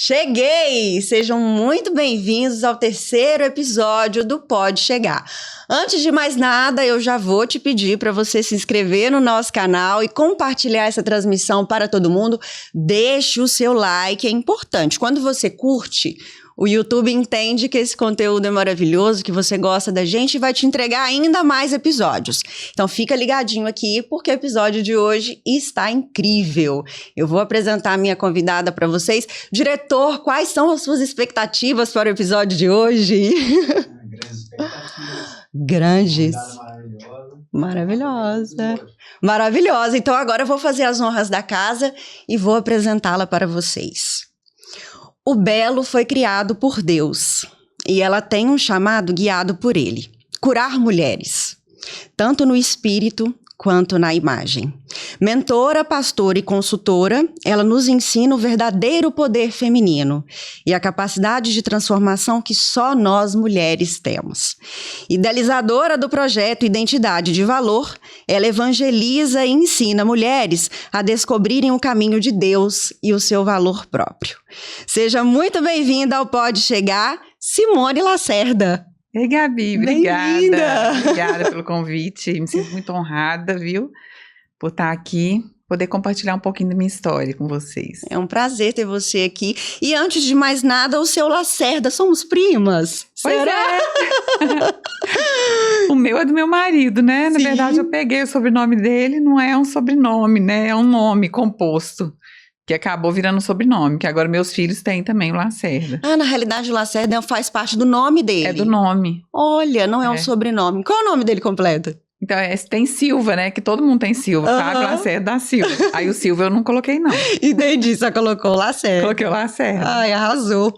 Cheguei! Sejam muito bem-vindos ao terceiro episódio do Pode Chegar. Antes de mais nada, eu já vou te pedir para você se inscrever no nosso canal e compartilhar essa transmissão para todo mundo. Deixe o seu like, é importante. Quando você curte, o YouTube entende que esse conteúdo é maravilhoso, que você gosta da gente e vai te entregar ainda mais episódios. Então fica ligadinho aqui, porque o episódio de hoje está incrível. Eu vou apresentar a minha convidada para vocês. Diretor, quais são as suas expectativas para o episódio de hoje? Grandes expectativas. Grandes. Maravilhosa. Maravilhosa. Então agora eu vou fazer as honras da casa e vou apresentá-la para vocês. O Belo foi criado por Deus e ela tem um chamado guiado por ele: curar mulheres, tanto no espírito quanto na imagem. Mentora, pastora e consultora, ela nos ensina o verdadeiro poder feminino e a capacidade de transformação que só nós mulheres temos. Idealizadora do projeto Identidade de Valor, ela evangeliza e ensina mulheres a descobrirem o caminho de Deus e o seu valor próprio. Seja muito bem-vinda ao Pode Chegar, Simone Lacerda. Ei, Gabi, obrigada. Obrigada pelo convite. Me sinto muito honrada, viu? Por estar aqui, poder compartilhar um pouquinho da minha história com vocês. É um prazer ter você aqui. E antes de mais nada, o seu Lacerda, somos primas? Pois será? É. O meu é do meu marido, né? Na verdade, eu peguei o sobrenome dele, não é um sobrenome, né? É um nome composto, que acabou virando sobrenome, que agora meus filhos têm também o Lacerda. Ah, na realidade o Lacerda faz parte do nome dele. É do nome. Olha, não é um sobrenome. Qual é o nome dele completo? Então, tem Silva, né? Que todo mundo tem Silva. Fábio Lacerda da Silva. Aí o Silva eu não coloquei, não. Entendi, só colocou o Lacerda. Coloquei o Lacerda. Ai, arrasou.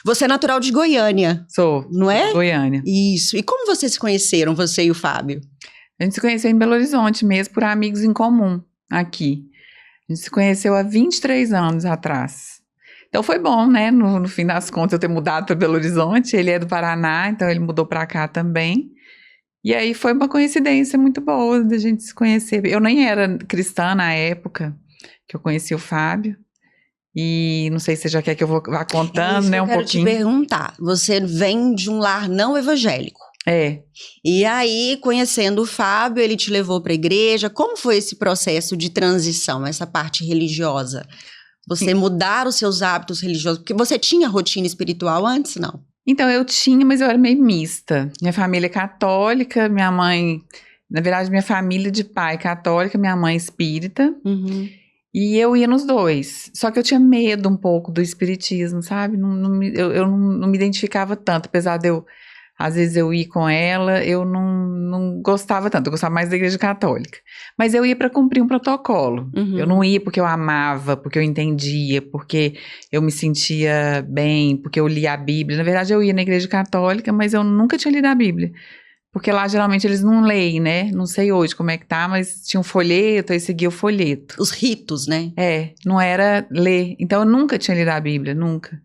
Você é natural de Goiânia. Sou. Não é? Goiânia. Isso. E como vocês se conheceram, você e o Fábio? A gente se conheceu em Belo Horizonte mesmo, por amigos em comum, aqui. A gente se conheceu há 23 anos atrás. Então foi bom, né? No fim das contas, eu ter mudado para Belo Horizonte. Ele é do Paraná, então ele mudou para cá também. E aí foi uma coincidência muito boa da gente se conhecer. Eu nem era cristã na época que eu conheci o Fábio. E não sei se você já quer que eu vá contando, né? Um pouquinho. Eu quero te perguntar. Você vem de um lar não evangélico. É. E aí, conhecendo o Fábio, ele te levou para a igreja. Como foi esse processo de transição, essa parte religiosa? Você mudar os seus hábitos religiosos? Porque você tinha rotina espiritual antes, não? Então, eu tinha, mas eu era meio mista. Minha família é católica, minha mãe... Na verdade, minha família de pai católica, minha mãe espírita. Uhum. E eu ia nos dois. Só que eu tinha medo um pouco do espiritismo, sabe? Eu não me identificava tanto, apesar de eu... Às vezes eu ia com ela, eu não gostava tanto, eu gostava mais da igreja católica. Mas eu ia para cumprir um protocolo. Uhum. Eu não ia porque eu amava, porque eu entendia, porque eu me sentia bem, porque eu lia a Bíblia. Na verdade, eu ia na igreja católica, mas eu nunca tinha lido a Bíblia. Porque lá, geralmente, eles não leem, né? Não sei hoje como é que tá, mas tinha um folheto, aí seguia o folheto. Os ritos, né? É, não era ler. Então, eu nunca tinha lido a Bíblia, nunca.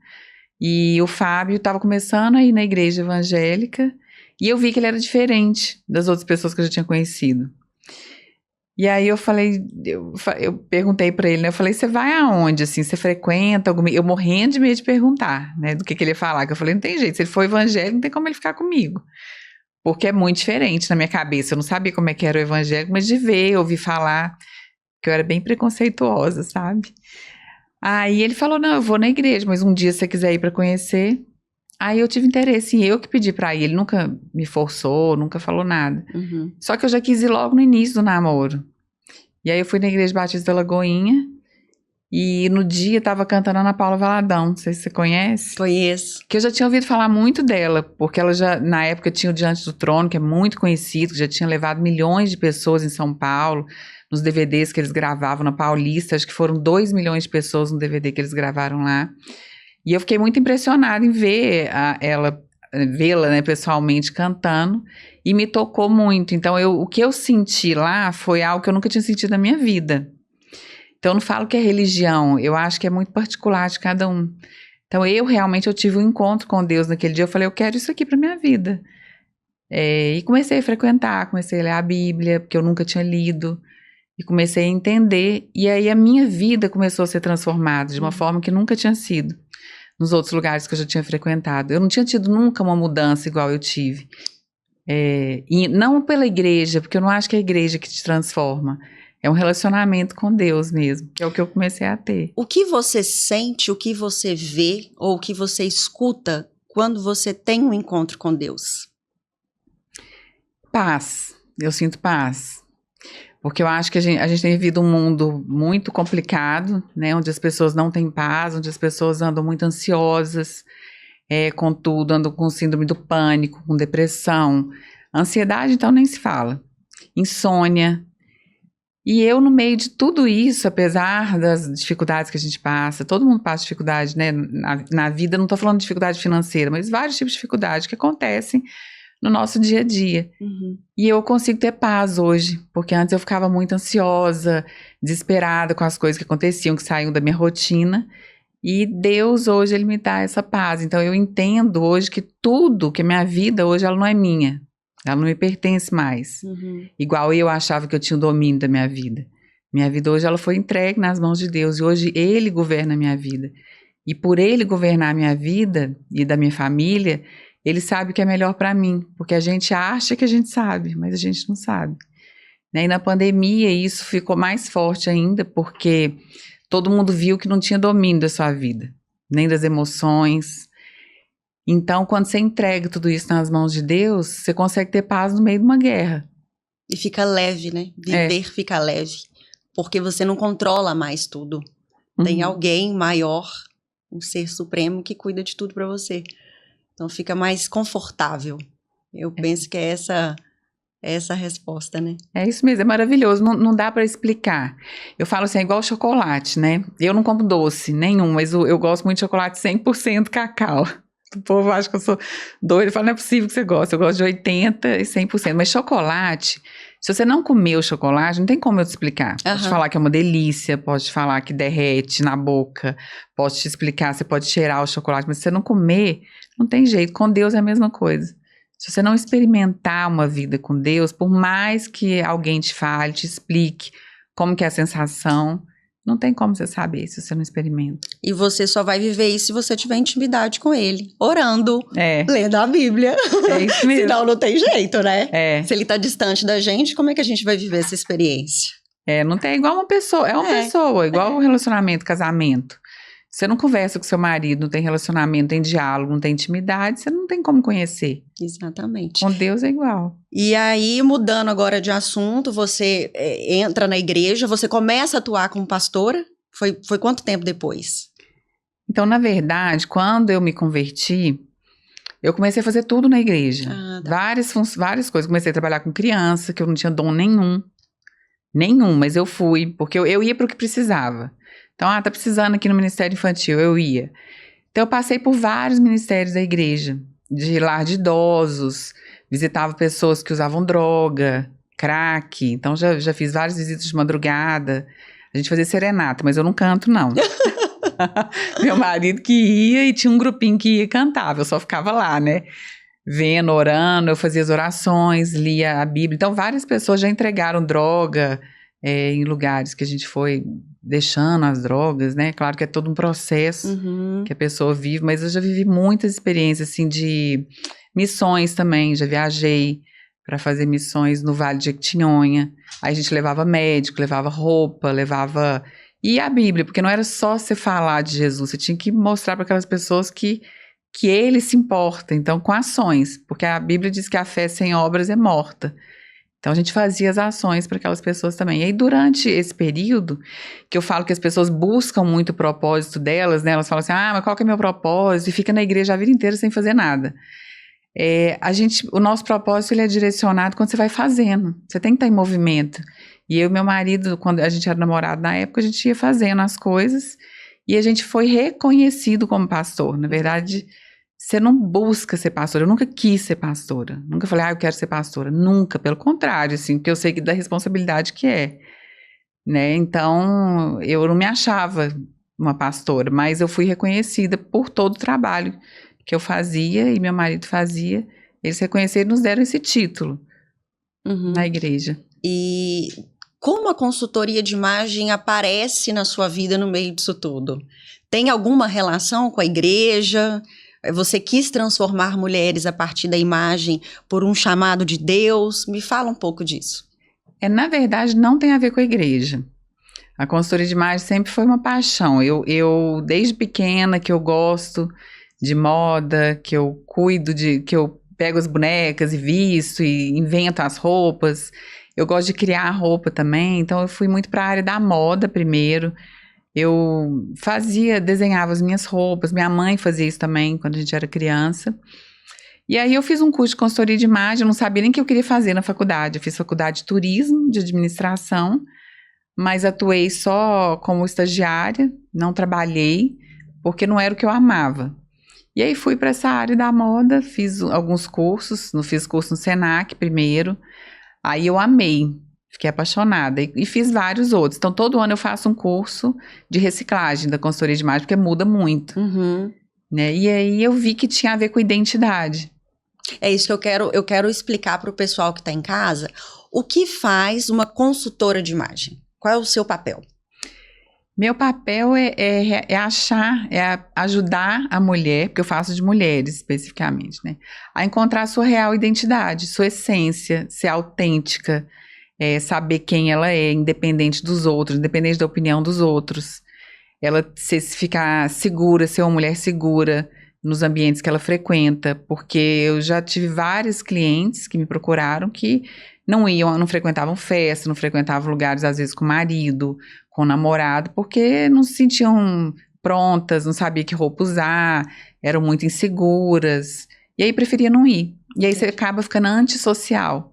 E o Fábio estava começando a ir na igreja evangélica e eu vi que ele era diferente das outras pessoas que eu já tinha conhecido. E aí eu falei, eu perguntei para ele, né? Eu falei, você vai aonde, assim? Você frequenta alguma... Eu morrendo de medo de perguntar, né? Do que ele ia falar. Que eu falei, não tem jeito, se ele for evangélico, não tem como ele ficar comigo. Porque é muito diferente na minha cabeça. Eu não sabia como é que era o evangélico, mas de ver, ouvir falar, que eu era bem preconceituosa, sabe? Aí ele falou, não, eu vou na igreja, mas um dia se você quiser ir para conhecer. Aí eu tive interesse em eu que pedi para ir. Ele nunca me forçou, nunca falou nada. Uhum. Só que eu já quis ir logo no início do namoro. E aí eu fui na Igreja Batista da Lagoinha. E no dia eu tava cantando Ana Paula Valadão, não sei se você conhece. Conheço. Que eu já tinha ouvido falar muito dela, porque ela já, na época, tinha o Diante do Trono, que é muito conhecido, que já tinha levado milhões de pessoas em São Paulo, nos DVDs que eles gravavam na Paulista, acho que foram 2 milhões de pessoas no DVD que eles gravaram lá. E eu fiquei muito impressionada em vê-la, né, pessoalmente cantando, e me tocou muito. Então, o que eu senti lá foi algo que eu nunca tinha sentido na minha vida. Então, eu não falo que é religião, eu acho que é muito particular de cada um. Então, eu tive um encontro com Deus naquele dia, eu falei, eu quero isso aqui para minha vida. E comecei a frequentar, comecei a ler a Bíblia, porque eu nunca tinha lido, e comecei a entender, e aí a minha vida começou a ser transformada de uma forma que nunca tinha sido. nos outros lugares que eu já tinha frequentado. Eu não tinha tido nunca uma mudança igual eu tive. E não pela igreja, porque eu não acho que é a igreja que te transforma. É um relacionamento com Deus mesmo, que é o que eu comecei a ter. O que você sente, o que você vê ou o que você escuta quando você tem um encontro com Deus? Paz. Eu sinto paz. Porque eu acho que a gente tem vivido um mundo muito complicado, né? Onde as pessoas não têm paz, onde as pessoas andam muito ansiosas, com tudo, andam com síndrome do pânico, com depressão. Ansiedade, então, nem se fala. Insônia. E eu, no meio de tudo isso, apesar das dificuldades que a gente passa, todo mundo passa dificuldade, né? Na vida, não estou falando de dificuldade financeira, mas vários tipos de dificuldade que acontecem no nosso dia a dia. Uhum. E eu consigo ter paz hoje, porque antes eu ficava muito ansiosa, desesperada com as coisas que aconteciam, que saíam da minha rotina. E Deus hoje, Ele me dá essa paz. Então eu entendo hoje que tudo, que a minha vida hoje, ela não é minha. Ela não me pertence mais. Uhum. Igual eu achava que eu tinha o domínio da minha vida. Minha vida hoje, ela foi entregue nas mãos de Deus. E hoje Ele governa a minha vida. E por Ele governar a minha vida e da minha família, Ele sabe o que é melhor para mim. Porque a gente acha que a gente sabe, mas a gente não sabe. Né? E na pandemia isso ficou mais forte ainda, porque todo mundo viu que não tinha domínio da sua vida, nem das emoções. Então, quando você entrega tudo isso nas mãos de Deus, você consegue ter paz no meio de uma guerra. E fica leve, né? Viver fica leve. Porque você não controla mais tudo. Tem alguém maior, um ser supremo, que cuida de tudo para você. Então, fica mais confortável. Eu penso que é essa a resposta, né? É isso mesmo, é maravilhoso, não dá para explicar. Eu falo assim, é igual chocolate, né? Eu não como doce nenhum, mas eu gosto muito de chocolate 100% cacau. O povo acha que eu sou doida, fala, não é possível que você goste. Eu gosto de 80% e 100%. Mas chocolate, se você não comer o chocolate, não tem como eu te explicar. Posso te falar que é uma delícia, posso te falar que derrete na boca, posso te explicar, você pode cheirar o chocolate, mas se você não comer, não tem jeito. Com Deus é a mesma coisa. Se você não experimentar uma vida com Deus, por mais que alguém te fale, te explique como que é a sensação, não tem como você saber se você não experimenta. E você só vai viver isso se você tiver intimidade com Ele. Orando, lendo a Bíblia. É isso mesmo. Senão não tem jeito, né? Se Ele tá distante da gente, como é que a gente vai viver essa experiência? Não tem igual uma pessoa. É uma pessoa, igual um relacionamento, casamento. Você não conversa com seu marido, não tem relacionamento, não tem diálogo, não tem intimidade, você não tem como conhecer. Exatamente. Com Deus é igual. E aí, mudando agora de assunto, você entra na igreja, você começa a atuar como pastora? Foi quanto tempo depois? Então, na verdade, quando eu me converti, eu comecei a fazer tudo na igreja. Várias coisas. Comecei a trabalhar com criança, que eu não tinha dom nenhum. Mas eu fui, porque eu ia para o que precisava. Então, tá precisando aqui no Ministério Infantil, eu ia. Então, eu passei por vários ministérios da igreja, de lar de idosos, visitava pessoas que usavam droga, crack. Então, já fiz várias visitas de madrugada. A gente fazia serenata, mas eu não canto, não. Meu marido que ia e tinha um grupinho que ia e cantava, eu só ficava lá, né? Vendo, orando, eu fazia as orações, lia a Bíblia. Então, várias pessoas já entregaram droga em lugares que a gente foi deixando as drogas, né? Claro que é todo um processo que a pessoa vive, mas eu já vivi muitas experiências, assim, de missões também. Já viajei para fazer missões no Vale de Jequitinhonha. Aí a gente levava médico, levava roupa, levava... E a Bíblia, porque não era só você falar de Jesus, você tinha que mostrar para aquelas pessoas que ele se importa, então, com ações, porque a Bíblia diz que a fé sem obras é morta. Então, a gente fazia as ações para aquelas pessoas também. E aí, durante esse período, que eu falo que as pessoas buscam muito o propósito delas, né? Elas falam assim, mas qual que é o meu propósito? E fica na igreja a vida inteira sem fazer nada. O nosso propósito, ele é direcionado quando você vai fazendo. Você tem que estar em movimento. E eu e meu marido, quando a gente era namorado na época, a gente ia fazendo as coisas e a gente foi reconhecido como pastor. Na verdade, você não busca ser pastora. Eu nunca quis ser pastora. Nunca falei, eu quero ser pastora. Nunca, pelo contrário, assim, porque eu sei da responsabilidade que é. Né? Então, eu não me achava uma pastora, mas eu fui reconhecida por todo o trabalho que eu fazia e meu marido fazia. Eles reconheceram e nos deram esse título na igreja. E como a consultoria de imagem aparece na sua vida no meio disso tudo? tem alguma relação com a igreja? Você quis transformar mulheres a partir da imagem por um chamado de Deus? Me fala um pouco disso. Na verdade, não tem a ver com a igreja. A consultoria de imagem sempre foi uma paixão. Eu desde pequena, que eu gosto de moda, que eu cuido que eu pego as bonecas e visto e invento as roupas. Eu gosto de criar roupa também, então eu fui muito para a área da moda primeiro. Eu desenhava as minhas roupas, minha mãe fazia isso também quando a gente era criança. E aí eu fiz um curso de consultoria de imagem, eu não sabia nem o que eu queria fazer na faculdade. Eu fiz faculdade de turismo, de administração, mas atuei só como estagiária, não trabalhei, porque não era o que eu amava. E aí fui para essa área da moda, fiz alguns cursos, fiz curso no Senac primeiro, aí eu amei. Fiquei apaixonada e fiz vários outros. Então, todo ano eu faço um curso de reciclagem da consultoria de imagem, porque muda muito. Né? E aí eu vi que tinha a ver com identidade. É isso que eu quero explicar para o pessoal que está em casa. O que faz uma consultora de imagem? Qual é o seu papel? Meu papel é ajudar a mulher, porque eu faço de mulheres especificamente, né? A encontrar a sua real identidade, sua essência, ser autêntica, saber quem ela é, independente dos outros, independente da opinião dos outros. Ela ficar segura, ser uma mulher segura nos ambientes que ela frequenta, porque eu já tive vários clientes que me procuraram que não frequentavam festa, não frequentavam lugares, às vezes, com marido, com namorado, porque não se sentiam prontas, não sabiam que roupa usar, eram muito inseguras, e aí preferia não ir. E aí você acaba ficando antissocial.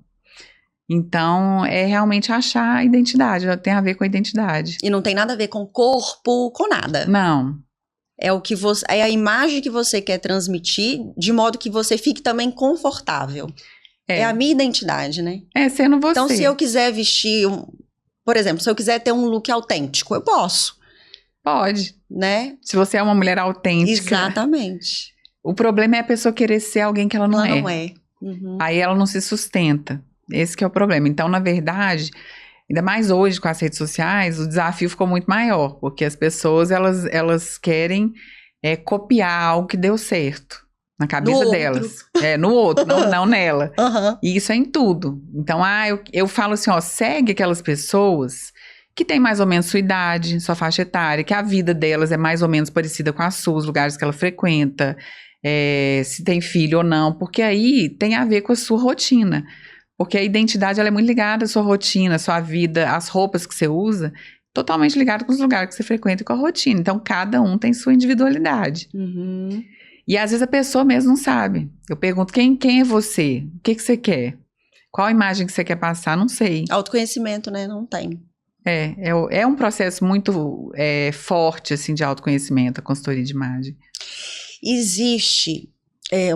Então, é realmente achar a identidade, tem a ver com a identidade. E não tem nada a ver com corpo, com nada. Não. É a imagem que você quer transmitir, de modo que você fique também confortável. É a minha identidade, né? Sendo você. Então, se eu quiser vestir, por exemplo, se eu quiser ter um look autêntico, eu posso. Pode. Né? Se você é uma mulher autêntica. Exatamente. O problema é a pessoa querer ser alguém que ela não é. Ela não é. Aí ela não se sustenta. Esse que é o problema. Então, na verdade, ainda mais hoje com as redes sociais, o desafio ficou muito maior, porque as pessoas, elas querem copiar algo que deu certo na cabeça delas. No outro, não nela. E isso é em tudo. Então, eu falo assim, segue aquelas pessoas que têm mais ou menos sua idade, sua faixa etária, que a vida delas é mais ou menos parecida com a sua, os lugares que ela frequenta, se tem filho ou não, porque aí tem a ver com a sua rotina. Porque a identidade ela é muito ligada à sua rotina, à sua vida, às roupas que você usa, totalmente ligada com os lugares que você frequenta e com a rotina. Então, cada um tem sua individualidade. E às vezes a pessoa mesmo não sabe. Eu pergunto, quem é você? O que você quer? Qual a imagem que você quer passar? Não sei. Autoconhecimento, né? Não tem. É um processo muito forte, assim, de autoconhecimento, a consultoria de imagem. Existe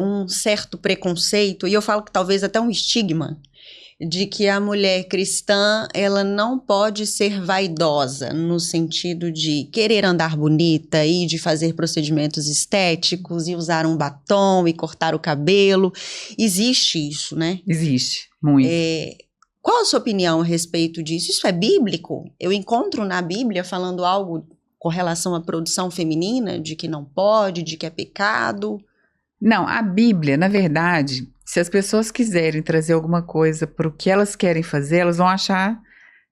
um certo preconceito, e eu falo que talvez até um estigma, de que a mulher cristã, ela não pode ser vaidosa, no sentido de querer andar bonita e de fazer procedimentos estéticos e usar um batom e cortar o cabelo. Existe isso, né? Existe, muito. Qual a sua opinião a respeito disso? Isso é bíblico? Eu encontro na Bíblia falando algo com relação à produção feminina, de que não pode, de que é pecado? Não, a Bíblia, na verdade, se as pessoas quiserem trazer alguma coisa para o que elas querem fazer, elas vão achar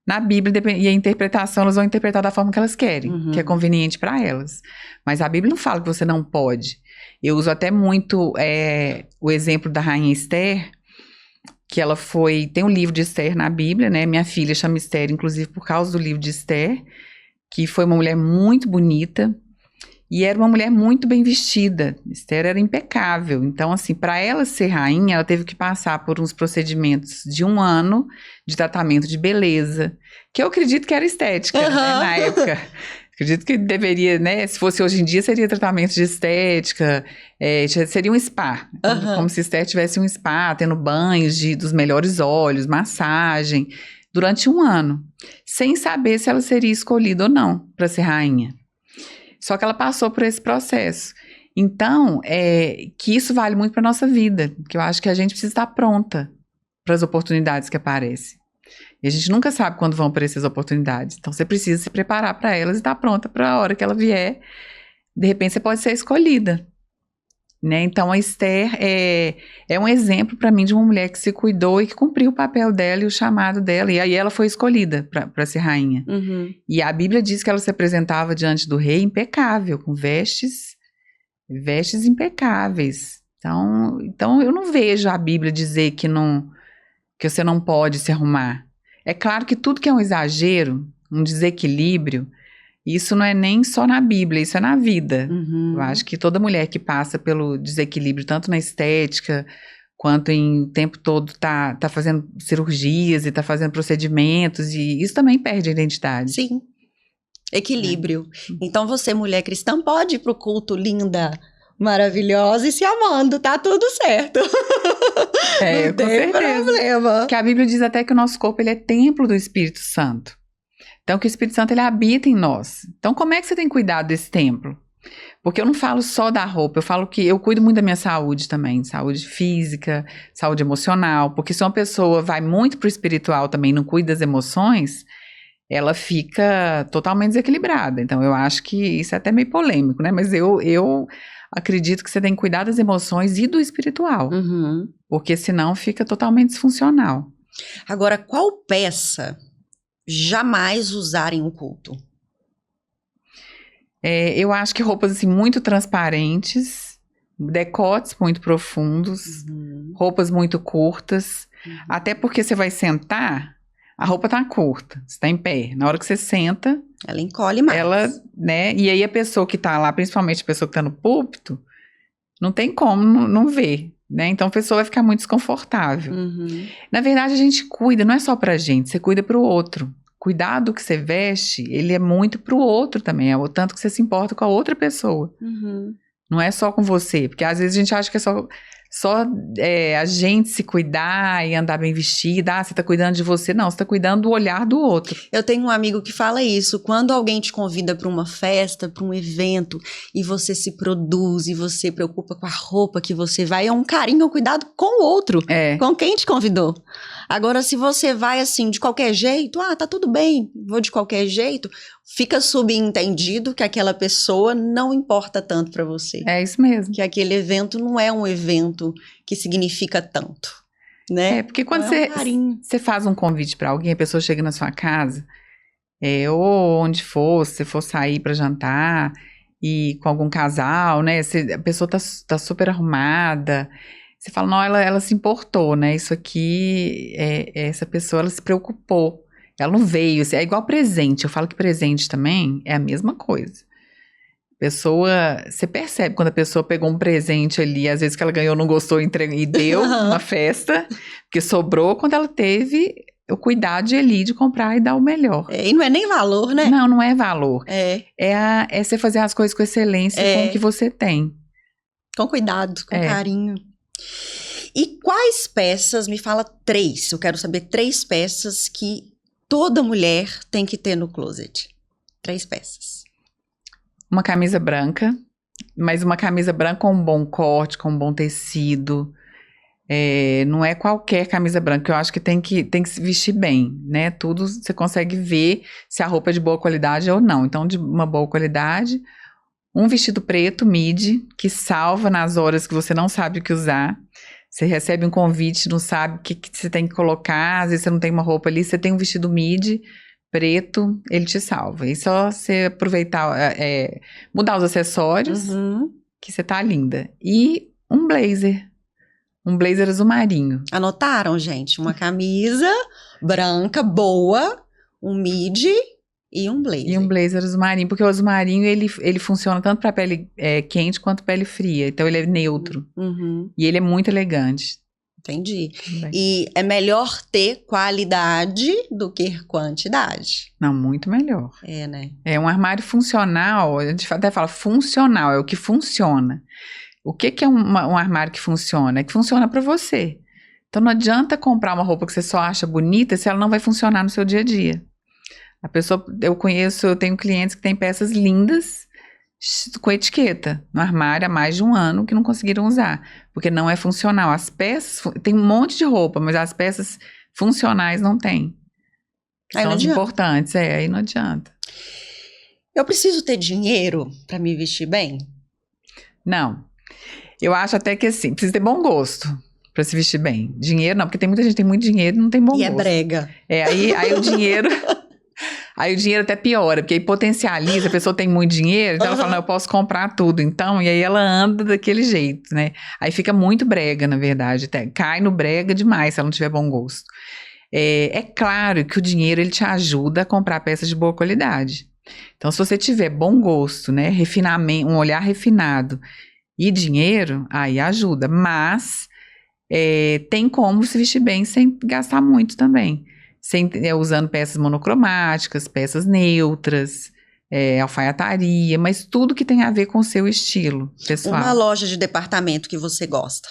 na Bíblia, e a interpretação, elas vão interpretar da forma que elas querem, que é conveniente para elas. Mas a Bíblia não fala que você não pode. Eu uso até muito o exemplo da rainha Esther, que ela tem um livro de Esther na Bíblia, né? Minha filha chama Esther, inclusive, por causa do livro de Esther, que foi uma mulher muito bonita, e era uma mulher muito bem vestida. Esther era impecável. Então, assim, para ela ser rainha, ela teve que passar por uns procedimentos de 1 ano de tratamento de beleza, que eu acredito que era estética, né, na época. Acredito que deveria, né? Se fosse hoje em dia, seria tratamento de estética, seria um spa. Como se Esther tivesse um spa, tendo banhos dos melhores óleos, massagem, durante 1 ano, sem saber se ela seria escolhida ou não para ser rainha. Só que ela passou por esse processo. Então, que isso vale muito para a nossa vida, que eu acho que a gente precisa estar pronta para as oportunidades que aparecem. E a gente nunca sabe quando vão aparecer as oportunidades. Então, você precisa se preparar para elas e estar pronta para a hora que ela vier. de repente você pode ser escolhida. Né? Então a Esther é um exemplo para mim de uma mulher que se cuidou e que cumpriu o papel dela e o chamado dela, e aí ela foi escolhida para ser rainha. Uhum. E a Bíblia diz que ela se apresentava diante do rei impecável, com vestes impecáveis. Então eu não vejo a Bíblia dizer que você não pode se arrumar. É claro que tudo que é um exagero, um desequilíbrio, isso não é nem só na Bíblia, isso é na vida. Uhum. Eu acho que toda mulher que passa pelo desequilíbrio, tanto na estética, quanto em o tempo todo tá fazendo cirurgias e tá fazendo procedimentos, e isso também perde a identidade. Sim. Equilíbrio. Então você, mulher cristã, pode ir pro culto linda, maravilhosa e se amando, tá tudo certo. Não Com tem certeza. problema. Porque a Bíblia diz até que o nosso corpo ele é templo do Espírito Santo. Então, que o Espírito Santo ele habita em nós. Então, como é que você tem cuidado desse templo? Porque eu não falo só da roupa, eu falo que eu cuido muito da minha saúde também, saúde física, saúde emocional, porque se uma pessoa vai muito pro espiritual também, não cuida das emoções, ela fica totalmente desequilibrada. Então, eu acho que isso é até meio polêmico, né? Mas eu acredito que você tem que cuidar das emoções e do espiritual, Uhum. porque senão fica totalmente disfuncional. Agora, qual peça jamais usar em um culto? Eu acho que roupas assim muito transparentes, decotes muito profundos, roupas muito curtas, até porque você vai sentar, a roupa tá curta, você tá em pé. Na hora que você senta, Ela encolhe mais. né? E aí a pessoa que tá lá, principalmente a pessoa que tá no púlpito, não tem como não ver, né? Então a pessoa vai ficar muito desconfortável. Uhum. Na verdade, a gente cuida, não é só pra gente, você cuida pro outro. Cuidado que você veste, ele é muito pro outro também, é o tanto que você se importa com a outra pessoa. Uhum. Não é só com você, porque às vezes a gente acha que é só a gente se cuidar e andar bem vestida. Você tá cuidando de você. Não, você tá cuidando do olhar do outro. Eu tenho um amigo que fala isso. Quando alguém te convida para uma festa, para um evento, e você se produz, e você preocupa com a roupa que você vai, é um carinho, um cuidado com o outro, com quem te convidou. Agora, se você vai assim, de qualquer jeito, tá tudo bem, vou de qualquer jeito, fica subentendido que aquela pessoa não importa tanto para você. É isso mesmo. Que aquele evento não é um evento que significa tanto, né? Porque quando um você faz um convite para alguém, a pessoa chega na sua casa, ou onde for, se for sair para jantar, e com algum casal, né? A pessoa tá super arrumada. Você fala, não, ela se importou, né? Isso aqui, essa pessoa, ela se preocupou. Ela não veio, é igual presente. Eu falo que presente também é a mesma coisa. Você percebe quando a pessoa pegou um presente ali, às vezes que ela ganhou, não gostou, e deu uma festa, porque sobrou quando ela teve o cuidado de comprar e dar o melhor. E não é nem valor, né? Não é valor. É você fazer as coisas com excelência com o que você tem. Com cuidado, com carinho. E quais peças, me fala 3, eu quero saber 3 peças que toda mulher tem que ter no closet. 3 peças. Uma camisa branca, mas uma camisa branca com um bom corte, com um bom tecido. Não é qualquer camisa branca, eu acho que tem que se vestir bem, né? Tudo você consegue ver se a roupa é de boa qualidade ou não. Então, de uma boa qualidade, um vestido preto, midi, que salva nas horas que você não sabe o que usar. Você recebe um convite, não sabe o que você tem que colocar, às vezes você não tem uma roupa ali, você tem um vestido midi, preto, ele te salva. E só você aproveitar, mudar os acessórios, que você tá linda. E um blazer azul marinho. Anotaram, gente? Uma camisa branca, boa, um midi e um blazer. E um blazer azul marinho, porque o azul marinho, ele funciona tanto para pele quente quanto pele fria. Então, ele é neutro. E ele é muito elegante. Entendi. E é melhor ter qualidade do que quantidade. Não, muito melhor. Né? É um armário funcional, a gente até fala funcional, é o que funciona. O que é um armário que funciona? É que funciona para você. Então, não adianta comprar uma roupa que você só acha bonita se ela não vai funcionar no seu dia a dia. Eu tenho clientes que têm peças lindas com etiqueta no armário há mais de um ano que não conseguiram usar, porque não é funcional. As peças, tem um monte de roupa, mas as peças funcionais não tem. São as importantes, aí não adianta. Eu preciso ter dinheiro para me vestir bem? Não. Eu acho até que assim, precisa ter bom gosto pra se vestir bem. Dinheiro não, porque tem muita gente que tem muito dinheiro e não tem bom E gosto. é brega. Aí o dinheiro... Aí o dinheiro até piora, porque aí potencializa, a pessoa tem muito dinheiro, então ela fala, não, eu posso comprar tudo, então, e aí ela anda daquele jeito, né? Aí fica muito brega, na verdade, até cai no brega demais se ela não tiver bom gosto. É claro que o dinheiro, ele te ajuda a comprar peças de boa qualidade. Então, se você tiver bom gosto, né, refinamento, um olhar refinado e dinheiro, aí ajuda, mas tem como se vestir bem sem gastar muito também. Usando peças monocromáticas, peças neutras, alfaiataria, mas tudo que tem a ver com o seu estilo pessoal. Uma loja de departamento que você gosta?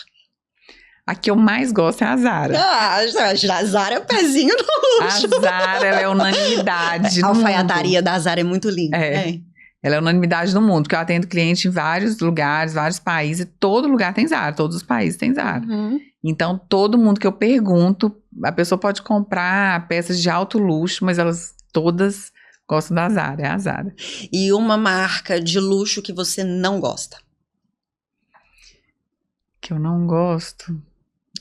A que eu mais gosto é a Zara. A Zara é o pezinho no luxo. A Zara, ela é unanimidade A no mundo. alfaiataria da Zara é muito linda. Ela é unanimidade no mundo, porque eu atendo cliente em vários lugares, vários países, e todo lugar tem Zara, todos os países tem Zara. Uhum. Então, todo mundo que eu pergunto, a pessoa pode comprar peças de alto luxo, mas elas todas gostam da Zara, é a Zara. E uma marca de luxo que você não gosta? Que eu não gosto.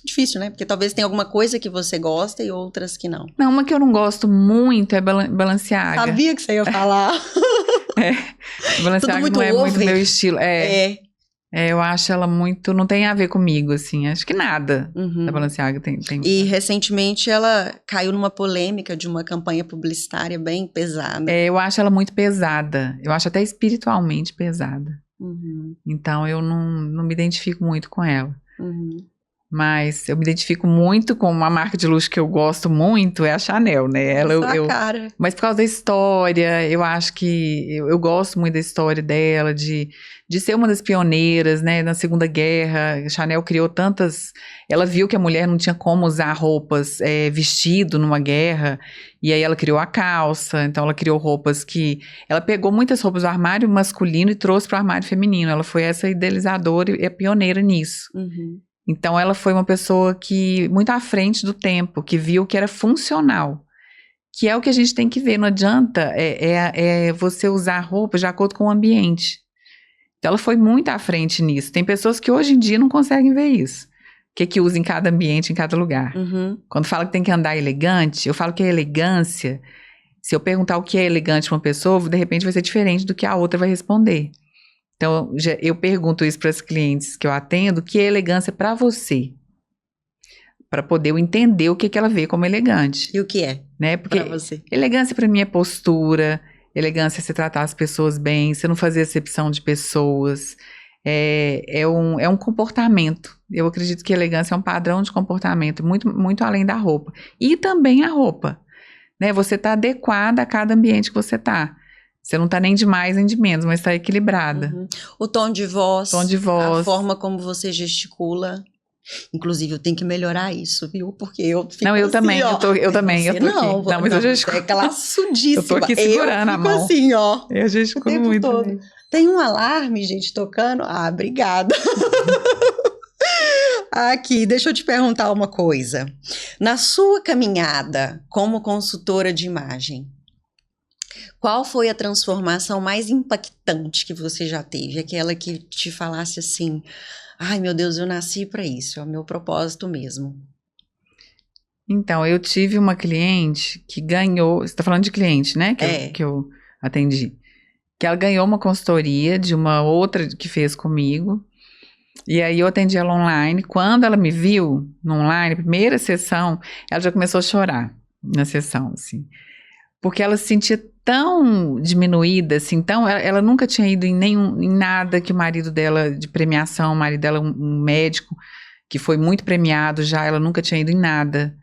Difícil, né? Porque talvez tenha alguma coisa que você gosta e outras que não. Não, uma que eu não gosto muito é Balenciaga. Sabia que você ia falar. Balenciaga muito não é muito over. meu estilo. Eu acho ela muito... Não tem a ver comigo, assim. Acho que nada da Balenciaga tem... E recentemente ela caiu numa polêmica de uma campanha publicitária bem pesada. Eu acho ela muito pesada. Eu acho até espiritualmente pesada. Uhum. Então eu não me identifico muito com ela. Uhum. Mas eu me identifico muito com uma marca de luxo que eu gosto muito, é a Chanel, né? Cara. Mas por causa da história, eu acho que eu gosto muito da história dela, de ser uma das pioneiras, né? Na Segunda Guerra, a Chanel criou tantas... Ela viu que a mulher não tinha como usar roupas, vestido numa guerra, e aí ela criou a calça, então ela criou roupas que... Ela pegou muitas roupas do armário masculino e trouxe para o armário feminino. Ela foi essa idealizadora e pioneira nisso. Uhum. Então, ela foi uma pessoa que, muito à frente do tempo, que viu que era funcional, que é o que a gente tem que ver, não adianta você usar roupa de acordo com o ambiente. Então, ela foi muito à frente nisso. Tem pessoas que hoje em dia não conseguem ver isso. O que usa em cada ambiente, em cada lugar. Uhum. Quando fala que tem que andar elegante, eu falo que a elegância, se eu perguntar o que é elegante para uma pessoa, de repente vai ser diferente do que a outra vai responder. Então, eu pergunto isso para os clientes que eu atendo, o que é elegância para você? Para poder eu entender o que ela vê como elegante. E o que é, né? Porque para você? Elegância para mim é postura, elegância é você tratar as pessoas bem, você não fazer acepção de pessoas, é um comportamento. Eu acredito que elegância é um padrão de comportamento, muito, muito além da roupa. E também a roupa, né? Você está adequada a cada ambiente que você está. Você não tá nem de mais nem de menos, mas tá equilibrada. Uhum. O tom de voz. Tom de voz. A forma como você gesticula. Inclusive, eu tenho que melhorar isso, viu? Porque eu fico Não, eu assim, também, ó. eu também, Você eu tô aqui. Não, mas eu gesticulo. É classudíssima. Eu tô aqui segurando a mão. Eu fico assim, ó. Eu gesticulo muito. Todo. Tem um alarme, gente, tocando. Ah, obrigada. Aqui, deixa eu te perguntar uma coisa. Na sua caminhada como consultora de imagem, qual foi a transformação mais impactante que você já teve? Aquela que te falasse assim, ai meu Deus, eu nasci para isso, é o meu propósito mesmo. Então, eu tive uma cliente que ganhou, você tá falando de cliente, né? Que eu atendi. Que ela ganhou uma consultoria de uma outra que fez comigo. E aí eu atendi ela online. Quando ela me viu no online, primeira sessão, ela já começou a chorar na sessão, assim. Porque ela se sentia tão diminuída, assim, ela nunca tinha ido em nada que o marido dela, de premiação, o marido dela um médico, que foi muito premiado já, ela nunca tinha ido em nada.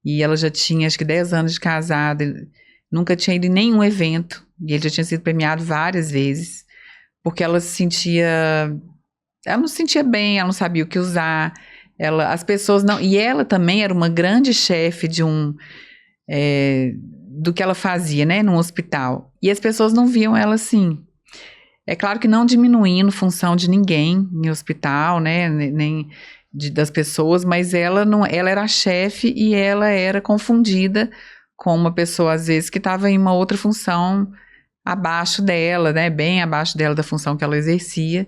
E ela já tinha, acho que 10 anos de casada, nunca tinha ido em nenhum evento, e ele já tinha sido premiado várias vezes, porque ela se sentia... Ela não se sentia bem, ela não sabia o que usar, as pessoas não... E ela também era uma grande chefe de do que ela fazia, né, num hospital. E as pessoas não viam ela assim. É claro que não diminuindo função de ninguém em hospital, né, nem das pessoas, mas ela era a chefe e ela era confundida com uma pessoa, às vezes, que estava em uma outra função abaixo dela, né? Bem abaixo dela da função que ela exercia,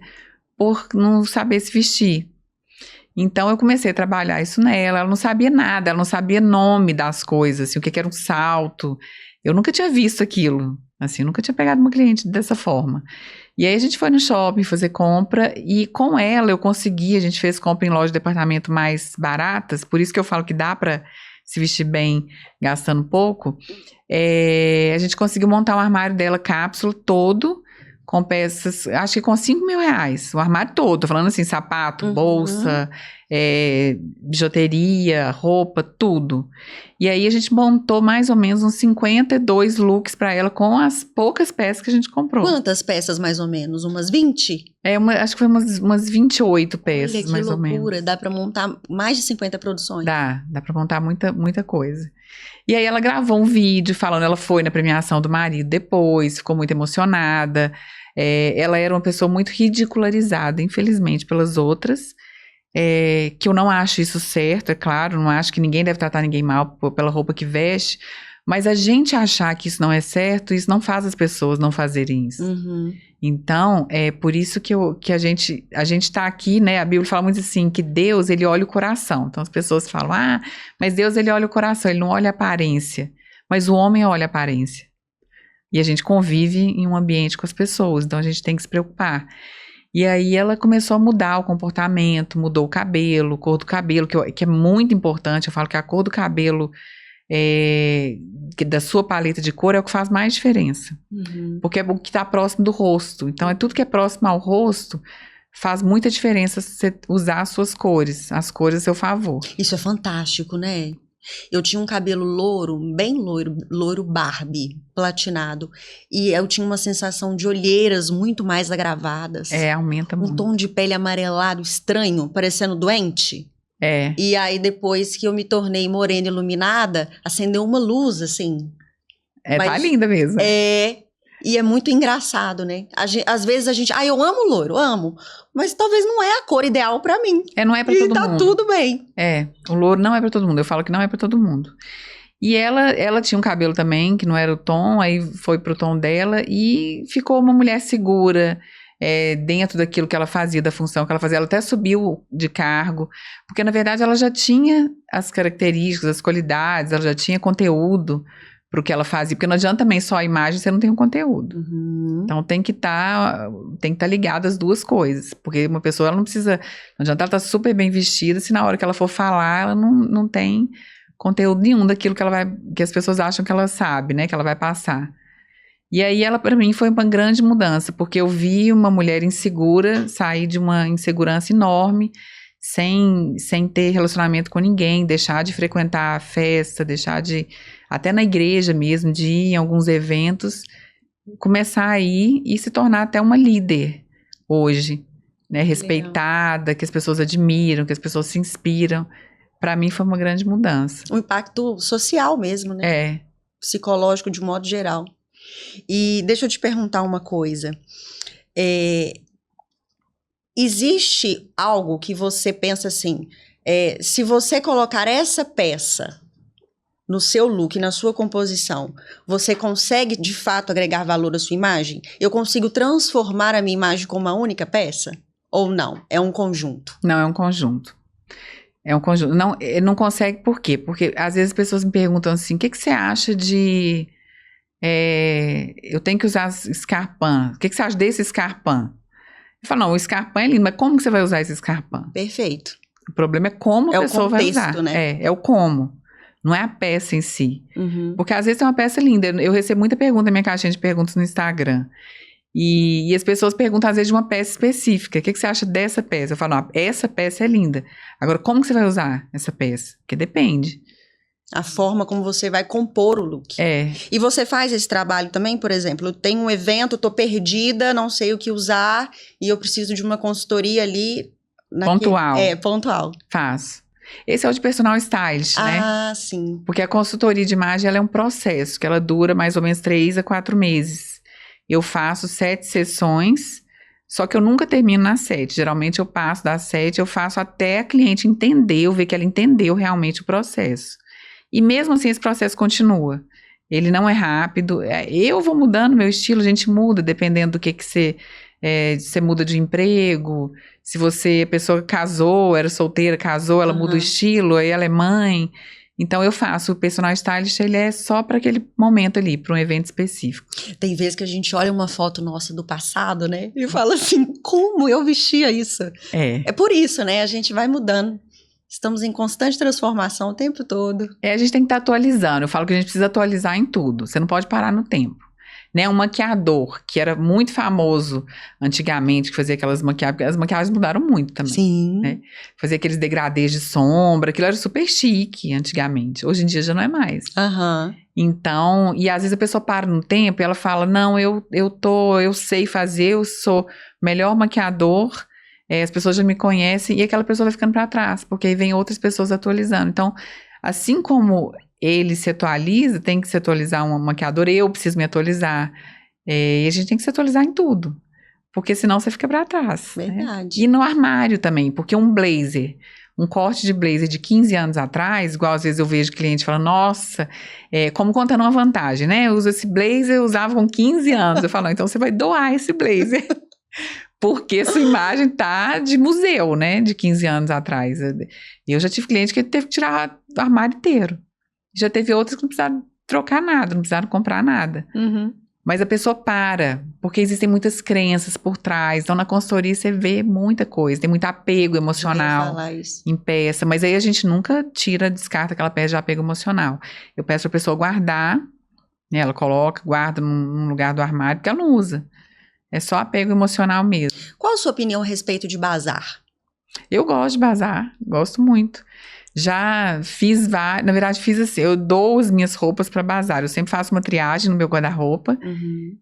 por não saber se vestir. Então, eu comecei a trabalhar isso nela. Ela não sabia nada, ela não sabia nome das coisas, assim, o que era um salto. Eu nunca tinha visto aquilo, assim, nunca tinha pegado uma cliente dessa forma. E aí, a gente foi no shopping fazer compra e com ela eu consegui, a gente fez compra em lojas de departamento mais baratas, por isso que eu falo que dá para se vestir bem gastando pouco. A gente conseguiu montar um armário dela cápsula todo, com peças, acho que com R$5.000, o armário todo, tô falando assim, sapato, bolsa, bijuteria, roupa, tudo. E aí a gente montou mais ou menos uns 52 looks pra ela com as poucas peças que a gente comprou. Quantas peças mais ou menos? Umas 20? Acho que foi umas 28 peças, Olha, que mais ou menos. loucura, dá pra montar mais de 50 produções. Dá pra montar muita coisa. E aí ela gravou um vídeo falando, ela foi na premiação do marido depois, ficou muito emocionada. Ela era uma pessoa muito ridicularizada, infelizmente, pelas outras, que eu não acho isso certo, é claro, não acho que ninguém deve tratar ninguém mal pela roupa que veste, mas a gente achar que isso não é certo, isso não faz as pessoas não fazerem isso. Então, é por isso que a gente tá aqui, né, a Bíblia fala muito assim, que Deus, ele olha o coração. Então as pessoas falam, mas Deus, ele olha o coração, ele não olha a aparência, mas o homem olha a aparência. E a gente convive em um ambiente com as pessoas, então a gente tem que se preocupar. E aí ela começou a mudar o comportamento, mudou o cabelo, cor do cabelo, que é muito importante. Eu falo que a cor do cabelo da sua paleta de cor é o que faz mais diferença. Porque é o que está próximo do rosto. Então, tudo que é próximo ao rosto faz muita diferença você usar as suas cores, as cores a seu favor. Isso é fantástico, né? Eu tinha um cabelo louro, bem loiro, loiro Barbie, platinado. E eu tinha uma sensação de olheiras muito mais agravadas. Aumenta muito. Um tom de pele amarelado estranho, parecendo doente. E aí, depois que eu me tornei morena iluminada, acendeu uma luz, assim. Tá linda mesmo. E é muito engraçado, né? Às vezes a gente... eu amo loiro, amo. Mas talvez não é a cor ideal pra mim. Não é pra todo mundo. E tá tudo bem. O loiro não é pra todo mundo. Eu falo que não é pra todo mundo. E ela tinha um cabelo também, que não era o tom, aí foi pro tom dela e ficou uma mulher segura, dentro daquilo que ela fazia, da função que ela fazia. Ela até subiu de cargo, porque na verdade ela já tinha as características, as qualidades, ela já tinha conteúdo pro que ela fazia, porque não adianta também só a imagem, você não tem um conteúdo. Então tem que estar ligado as duas coisas, porque uma pessoa, ela não precisa, não adianta ela estar super bem vestida, se na hora que ela for falar, ela não tem conteúdo nenhum daquilo que as pessoas acham que ela sabe, né, que ela vai passar. E aí ela, para mim, foi uma grande mudança, porque eu vi uma mulher insegura sair de uma insegurança enorme, sem ter relacionamento com ninguém, deixar de frequentar a festa, deixar de, até na igreja mesmo, de ir em alguns eventos, começar a ir e se tornar até uma líder hoje, né, respeitada, que as pessoas admiram, que as pessoas se inspiram. Para mim foi uma grande mudança. Um impacto social mesmo, né? Psicológico de modo geral. E deixa eu te perguntar uma coisa. Existe algo que você pensa assim, se você colocar essa peça no seu look, na sua composição, você consegue de fato agregar valor à sua imagem? Eu consigo transformar a minha imagem com uma única peça? Ou não? É um conjunto? Não, é um conjunto. É um conjunto. Não consegue por quê? Porque às vezes as pessoas me perguntam assim, o que você acha de... eu tenho que usar escarpão. O que você acha desse escarpão? Eu falo, não, o escarpão é lindo, mas como que você vai usar esse escarpão? Perfeito. O problema é como a pessoa vai usar. Né? É o como. Não é a peça em si. Porque às vezes é uma peça linda. Eu recebo muita pergunta na minha caixinha de perguntas no Instagram. E as pessoas perguntam às vezes de uma peça específica. O que você acha dessa peça? Eu falo, não, essa peça é linda. Agora, como que você vai usar essa peça? Porque depende. A forma como você vai compor o look. E você faz esse trabalho também, por exemplo, eu tenho um evento, tô perdida, não sei o que usar, e eu preciso de uma consultoria ali... Pontual. Pontual. Faço. Esse é o de personal stylist, né? Sim. Porque a consultoria de imagem, ela é um processo, que ela dura mais ou menos 3 a 4 meses. Eu faço 7 sessões, só que eu nunca termino nas 7. Geralmente eu passo das 7, eu faço até a cliente entender, eu ver que ela entendeu realmente o processo. E mesmo assim esse processo continua. Ele não é rápido. Eu vou mudando meu estilo, a gente muda, dependendo do que você... você muda de emprego, se a pessoa casou, era solteira, casou, ela muda o estilo, aí ela é mãe. Então eu faço, o personal stylist, ele é só para aquele momento ali, para um evento específico. Tem vezes que a gente olha uma foto nossa do passado, né? E fala assim, como eu vestia isso? É por isso, né? A gente vai mudando. Estamos em constante transformação o tempo todo. A gente tem que estar atualizando. Eu falo que a gente precisa atualizar em tudo. Você não pode parar no tempo. Né, um maquiador que era muito famoso antigamente, que fazia aquelas maquiagens, as maquiagens mudaram muito também. Sim. Né? Fazia aqueles degradês de sombra, aquilo era super chique antigamente. Hoje em dia já não é mais. Então, e às vezes a pessoa para no tempo e ela fala, não, eu sei fazer, eu sou melhor maquiador, as pessoas já me conhecem, e aquela pessoa vai ficando para trás, porque aí vem outras pessoas atualizando. Então, assim como ele se atualiza, tem que se atualizar um maquiador, eu preciso me atualizar. E a gente tem que se atualizar em tudo. Porque senão você fica para trás. Verdade. Né? E no armário também, porque um blazer, um corte de blazer de 15 anos atrás, igual às vezes eu vejo cliente falando, nossa, como contando uma vantagem, né? Eu uso esse blazer, eu usava com 15 anos. Eu falo, então você vai doar esse blazer. Porque sua imagem tá de museu, né? De 15 anos atrás. Eu já tive cliente que teve que tirar o armário inteiro. Já teve outras que não precisaram trocar nada, não precisaram comprar nada. Mas a pessoa para, porque existem muitas crenças por trás. Então, na consultoria você vê muita coisa, tem muito apego emocional em peça. Mas aí a gente nunca descarta aquela peça de apego emocional. Eu peço pra pessoa guardar, né, ela coloca, guarda num lugar do armário, porque ela não usa. É só apego emocional mesmo. Qual a sua opinião a respeito de bazar? Eu gosto de bazar, gosto muito. Já fiz na verdade fiz assim, eu dou as minhas roupas para bazar, eu sempre faço uma triagem no meu guarda-roupa,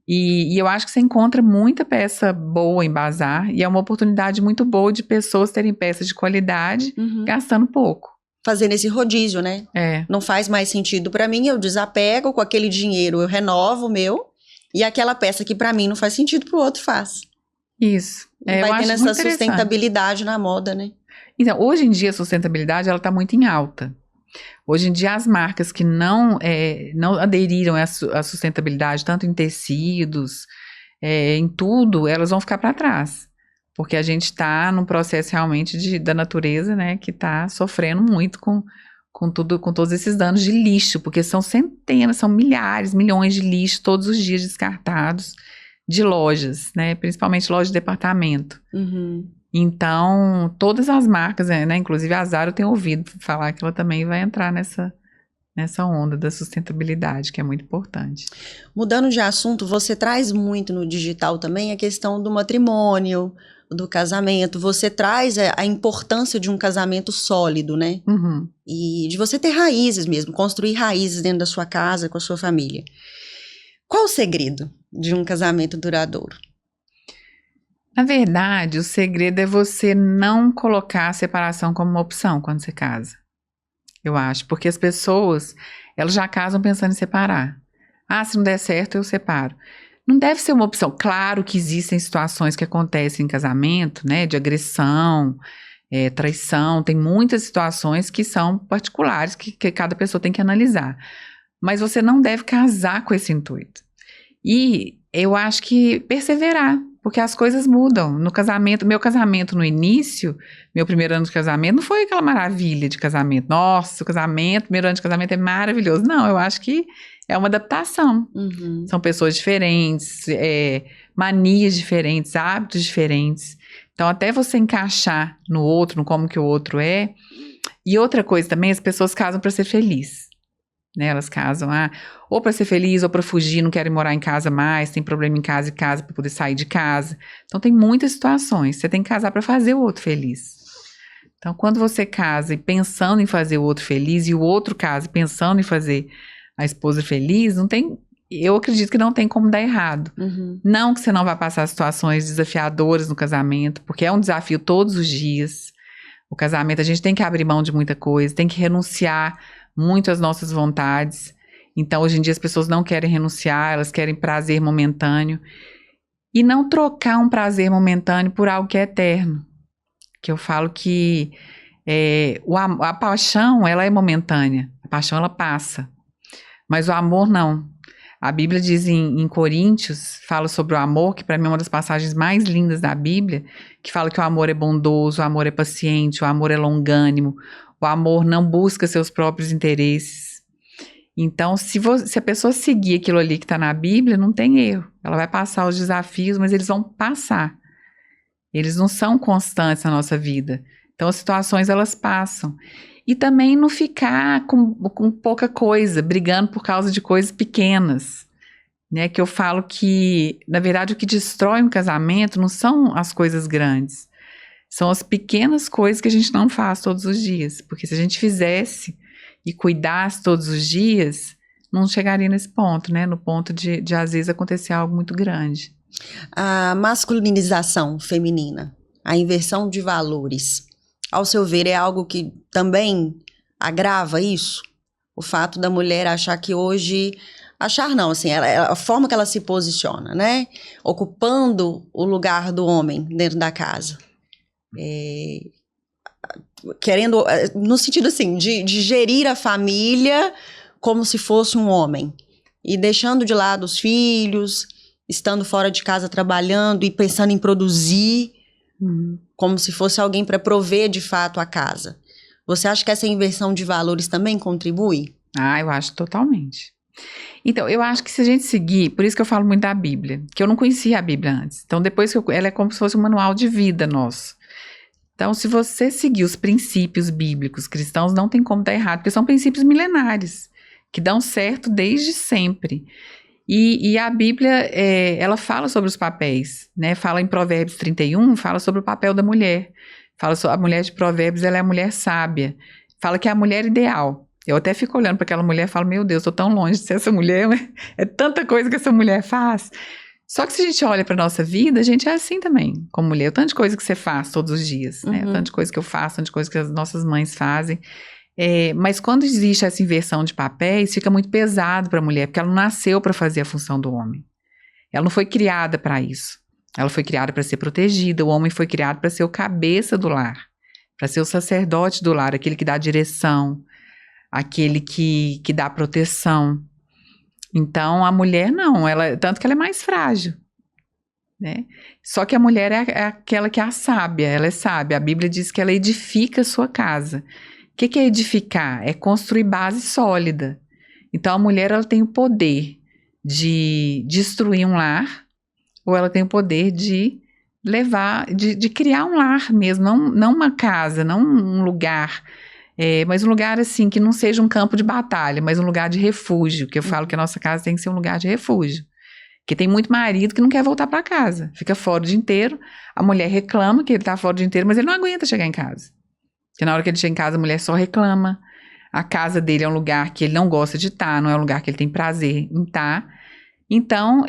e eu acho que você encontra muita peça boa em bazar, e é uma oportunidade muito boa de pessoas terem peças de qualidade, gastando pouco. Fazendo esse rodízio, né? Não faz mais sentido para mim, eu desapego, com aquele dinheiro eu renovo o meu, e aquela peça que para mim não faz sentido, pro outro faz. Isso. Vai tendo essa sustentabilidade na moda, né? Então, hoje em dia a sustentabilidade ela está muito em alta. Hoje em dia as marcas que não aderiram à sustentabilidade, tanto em tecidos, em tudo, elas vão ficar para trás. Porque a gente está num processo realmente da natureza, né, que está sofrendo muito com todos esses danos de lixo, porque são centenas, são milhares, milhões de lixo todos os dias descartados de lojas, né, principalmente lojas de departamento. Então, todas as marcas, né, inclusive a Zara, eu tenho ouvido falar que ela também vai entrar nessa onda da sustentabilidade, que é muito importante. Mudando de assunto, você traz muito no digital também a questão do matrimônio, do casamento. Você traz a importância de um casamento sólido, né? E de você ter raízes mesmo, construir raízes dentro da sua casa, com a sua família. Qual o segredo de um casamento duradouro? Na verdade, o segredo é você não colocar a separação como uma opção quando você casa. Eu acho, porque as pessoas, elas já casam pensando em separar. Se não der certo, eu separo. Não deve ser uma opção. Claro que existem situações que acontecem em casamento, né, de agressão, traição, tem muitas situações que são particulares, que cada pessoa tem que analisar. Mas você não deve casar com esse intuito. E eu acho que perseverar, porque as coisas mudam. No casamento, meu casamento no início, meu primeiro ano de casamento, não foi aquela maravilha de casamento. Nossa, o casamento, primeiro ano de casamento é maravilhoso. Não, eu acho que é uma adaptação. São pessoas diferentes, manias diferentes, hábitos diferentes. Então, até você encaixar no outro, no como que o outro é. E outra coisa também, as pessoas casam para ser feliz. Né, elas casam ou para ser feliz ou para fugir, não querem morar em casa mais, tem problema em casa para poder sair de casa. Então tem muitas situações, você tem que casar para fazer o outro feliz. Então quando você casa e pensando em fazer o outro feliz e o outro casa pensando em fazer a esposa feliz, eu acredito que não tem como dar errado. Não que você não vá passar situações desafiadoras no casamento, porque é um desafio todos os dias. O casamento, a gente tem que abrir mão de muita coisa, tem que renunciar muito às nossas vontades. Então, hoje em dia, as pessoas não querem renunciar, elas querem prazer momentâneo. E não trocar um prazer momentâneo por algo que é eterno. Que eu falo que a paixão, ela é momentânea. A paixão, ela passa. Mas o amor não. A Bíblia diz em Coríntios, fala sobre o amor, que para mim é uma das passagens mais lindas da Bíblia, que fala que o amor é bondoso, o amor é paciente, o amor é longânimo, o amor não busca seus próprios interesses. Então, se a pessoa seguir aquilo ali que está na Bíblia, não tem erro. Ela vai passar os desafios, mas eles vão passar. Eles não são constantes na nossa vida. Então, as situações, elas passam. E também não ficar com pouca coisa, brigando por causa de coisas pequenas, né? Que eu falo que, na verdade, o que destrói um casamento não são as coisas grandes. São as pequenas coisas que a gente não faz todos os dias. Porque se a gente fizesse e cuidasse todos os dias, não chegaria nesse ponto, né? No ponto de às vezes, acontecer algo muito grande. A masculinização feminina, a inversão de valores, ao seu ver, é algo que também agrava isso? O fato da mulher achar que hoje... Achar não, assim, a forma que ela se posiciona, né? Ocupando o lugar do homem dentro da casa. Querendo, no sentido assim, de gerir a família como se fosse um homem. E deixando de lado os filhos, estando fora de casa trabalhando e pensando em produzir, como se fosse alguém para prover de fato a casa. Você acha que essa inversão de valores também contribui? Eu acho totalmente. Então, eu acho que se a gente seguir, por isso que eu falo muito da Bíblia, que eu não conhecia a Bíblia antes. Então, depois que ela é como se fosse um manual de vida nosso. Então, se você seguir os princípios bíblicos cristãos, não tem como dar errado, porque são princípios milenares, que dão certo desde sempre. E a Bíblia, ela fala sobre os papéis, né? Fala em Provérbios 31, fala sobre o papel da mulher. Fala sobre a mulher de Provérbios, ela é a mulher sábia. Fala que é a mulher ideal. Eu até fico olhando para aquela mulher e falo, meu Deus, estou tão longe de ser essa mulher, né? É tanta coisa que essa mulher faz. Só que se a gente olha para nossa vida, a gente é assim também, como mulher. Tanto de coisa que você faz todos os dias, né? Tanto de coisa que eu faço, tanto de coisa que as nossas mães fazem. Mas quando existe essa inversão de papéis, fica muito pesado para a mulher, porque ela não nasceu para fazer a função do homem. Ela não foi criada para isso. Ela foi criada para ser protegida. O homem foi criado para ser o cabeça do lar, para ser o sacerdote do lar, aquele que dá direção, aquele que dá proteção. Então, a mulher não, tanto que ela é mais frágil, né? Só que a mulher é aquela que é a sábia, ela é sábia. A Bíblia diz que ela edifica a sua casa. O que é edificar? É construir base sólida. Então, a mulher, ela tem o poder de destruir um lar, ou ela tem o poder de levar, de criar um lar mesmo, não uma casa, não um lugar, mas um lugar assim, que não seja um campo de batalha, mas um lugar de refúgio, que eu falo que a nossa casa tem que ser um lugar de refúgio. Porque tem muito marido que não quer voltar para casa, fica fora o dia inteiro, a mulher reclama que ele tá fora o dia inteiro, mas ele não aguenta chegar em casa. Porque na hora que ele chega em casa, a mulher só reclama. A casa dele é um lugar que ele não gosta de estar, não é um lugar que ele tem prazer em estar. Então,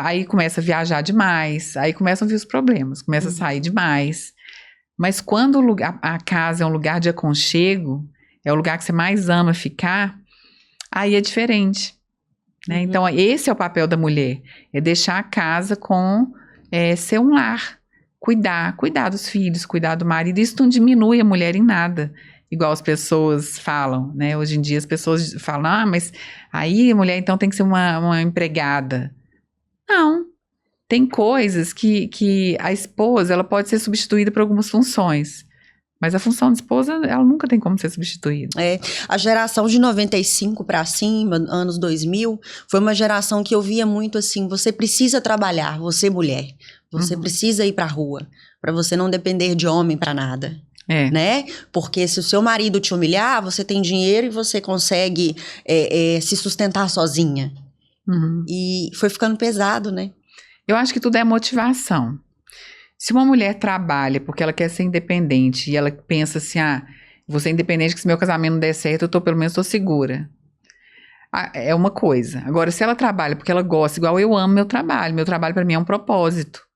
aí começa a viajar demais, aí começam a vir os problemas, começa a sair demais. Mas quando a casa é um lugar de aconchego, é o lugar que você mais ama ficar, aí é diferente, né? Então, esse é o papel da mulher, é deixar a casa ser um lar. Cuidar dos filhos, cuidar do marido. Isso não diminui a mulher em nada, igual as pessoas falam, né? Hoje em dia as pessoas falam, mas aí a mulher então tem que ser uma empregada. Não, tem coisas que a esposa, ela pode ser substituída por algumas funções, mas a função de esposa, ela nunca tem como ser substituída. A geração de 95 para cima, anos 2000, foi uma geração que eu via muito assim, você precisa trabalhar, você mulher. Você precisa ir pra rua, pra você não depender de homem pra nada, né? Porque se o seu marido te humilhar, você tem dinheiro e você consegue se sustentar sozinha. E foi ficando pesado, né? Eu acho que tudo é motivação. Se uma mulher trabalha porque ela quer ser independente e ela pensa assim, vou ser independente que se meu casamento não der certo, pelo menos estou segura. É uma coisa. Agora, se ela trabalha porque ela gosta, igual eu amo meu trabalho para mim é um propósito.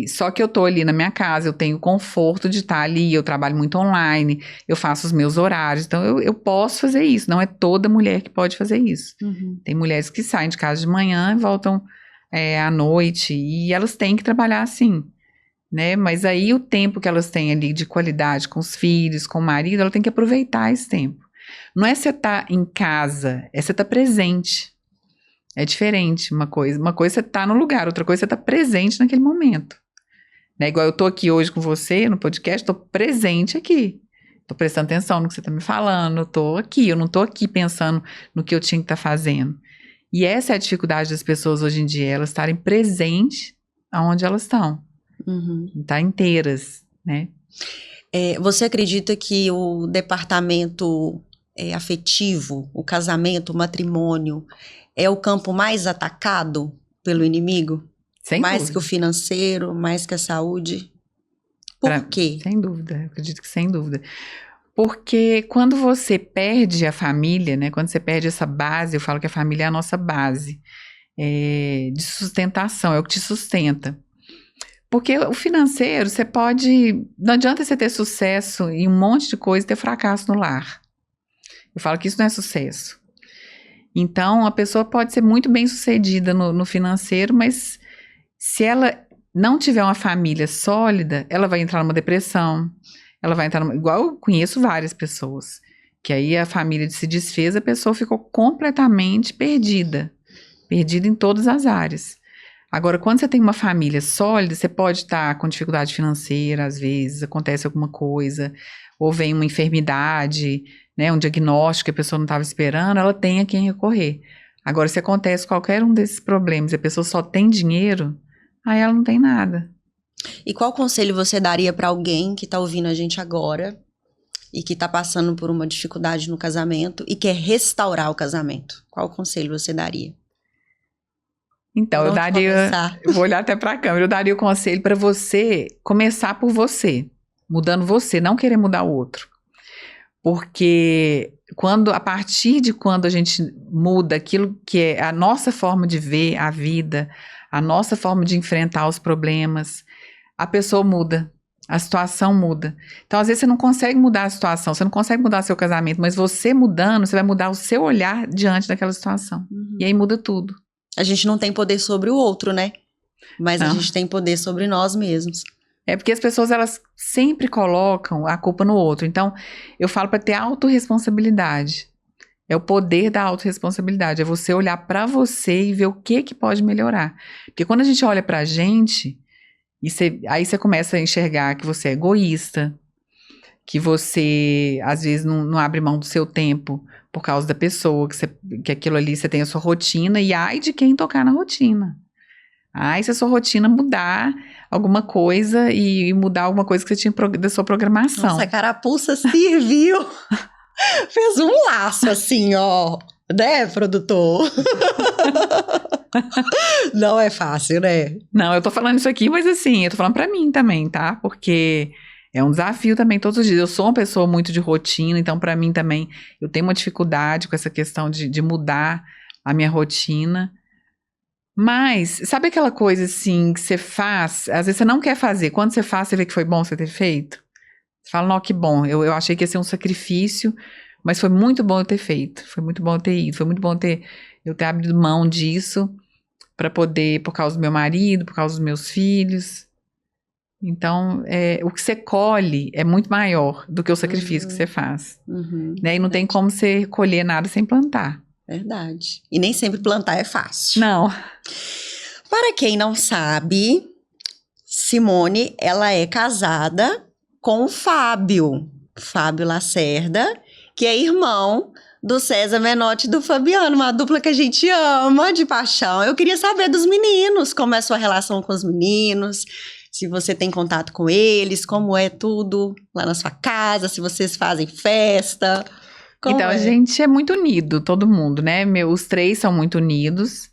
Só que eu tô ali na minha casa, eu tenho o conforto de estar ali, eu trabalho muito online, eu faço os meus horários, então eu posso fazer isso, não é toda mulher que pode fazer isso. Tem mulheres que saem de casa de manhã e voltam à noite, e elas têm que trabalhar assim, né? Mas aí o tempo que elas têm ali de qualidade com os filhos, com o marido, ela tem que aproveitar esse tempo. Não é você tá em casa, é você tá presente. É diferente uma coisa você tá no lugar, outra coisa você tá presente naquele momento. Né? Igual eu tô aqui hoje com você no podcast, tô presente aqui. Tô prestando atenção no que você tá me falando, eu tô aqui, eu não tô aqui pensando no que eu tinha que estar fazendo. E essa é a dificuldade das pessoas hoje em dia, elas estarem presentes aonde elas estão. Estar inteiras, né? Você acredita que o departamento afetivo, o casamento, o matrimônio, é o campo mais atacado pelo inimigo? Sem mais dúvida. que o financeiro, mais que a saúde? Por quê? Sem dúvida, eu acredito que sem dúvida. Porque quando você perde a família, né? Quando você perde essa base, eu falo que a família é a nossa base de sustentação, é o que te sustenta. Porque o financeiro, você pode... Não adianta você ter sucesso em um monte de coisa e ter fracasso no lar. Eu falo que isso não é sucesso. Então, a pessoa pode ser muito bem sucedida no financeiro, mas se ela não tiver uma família sólida, ela vai entrar numa depressão, ela vai entrar igual eu conheço várias pessoas, que aí a família se desfez, a pessoa ficou completamente perdida em todas as áreas. Agora, quando você tem uma família sólida, você pode estar com dificuldade financeira, às vezes, acontece alguma coisa, ou vem uma enfermidade, né, um diagnóstico que a pessoa não estava esperando, ela tem a quem recorrer. Agora, se acontece qualquer um desses problemas e a pessoa só tem dinheiro, aí ela não tem nada. E qual conselho você daria para alguém que está ouvindo a gente agora e que está passando por uma dificuldade no casamento e quer restaurar o casamento? Qual conselho você daria? Então, eu daria... Eu vou olhar até para a câmera. Eu daria o conselho para você começar por você, mudando você, não querer mudar o outro. Porque a partir de quando a gente muda aquilo que é a nossa forma de ver a vida, a nossa forma de enfrentar os problemas, a pessoa muda, a situação muda. Então, às vezes, você não consegue mudar a situação, você não consegue mudar seu casamento, mas você mudando, você vai mudar o seu olhar diante daquela situação. E aí muda tudo. A gente não tem poder sobre o outro, né? Mas Não. a gente tem poder sobre nós mesmos. É porque as pessoas, elas sempre colocam a culpa no outro. Então, eu falo para ter autorresponsabilidade. É o poder da autorresponsabilidade. É você olhar para você e ver o que pode melhorar. Porque quando a gente olha pra gente, aí você começa a enxergar que você é egoísta, que você, às vezes, não abre mão do seu tempo por causa da pessoa, que aquilo ali você tem a sua rotina, e ai de quem tocar na rotina. Ai, se a sua rotina mudar alguma coisa e mudar alguma coisa que você tinha da sua programação. Nossa, a carapuça serviu. Fez um laço assim, ó. Né, produtor? Não é fácil, né? Não, eu tô falando isso aqui, mas assim, eu tô falando pra mim também, tá? Porque é um desafio também todos os dias. Eu sou uma pessoa muito de rotina, então pra mim também eu tenho uma dificuldade com essa questão de mudar a minha rotina. Mas, sabe aquela coisa assim que você faz, às vezes você não quer fazer, quando você faz, você vê que foi bom você ter feito? Você fala, não, que bom, eu achei que ia ser um sacrifício, mas foi muito bom eu ter feito, foi muito bom eu ter ido, foi muito bom eu ter abrido mão disso para poder, por causa do meu marido, por causa dos meus filhos. Então, o que você colhe é muito maior do que o sacrifício que você faz. Né? E não tem como você colher nada sem plantar. Verdade. E nem sempre plantar é fácil. Não. Para quem não sabe, Simone, ela é casada com o Fábio Lacerda, que é irmão do César Menotti e do Fabiano, uma dupla que a gente ama de paixão. Eu queria saber dos meninos, como é a sua relação com os meninos, se você tem contato com eles, como é tudo lá na sua casa, se vocês fazem festa. Então, a gente é muito unido, todo mundo, né? Os três são muito unidos,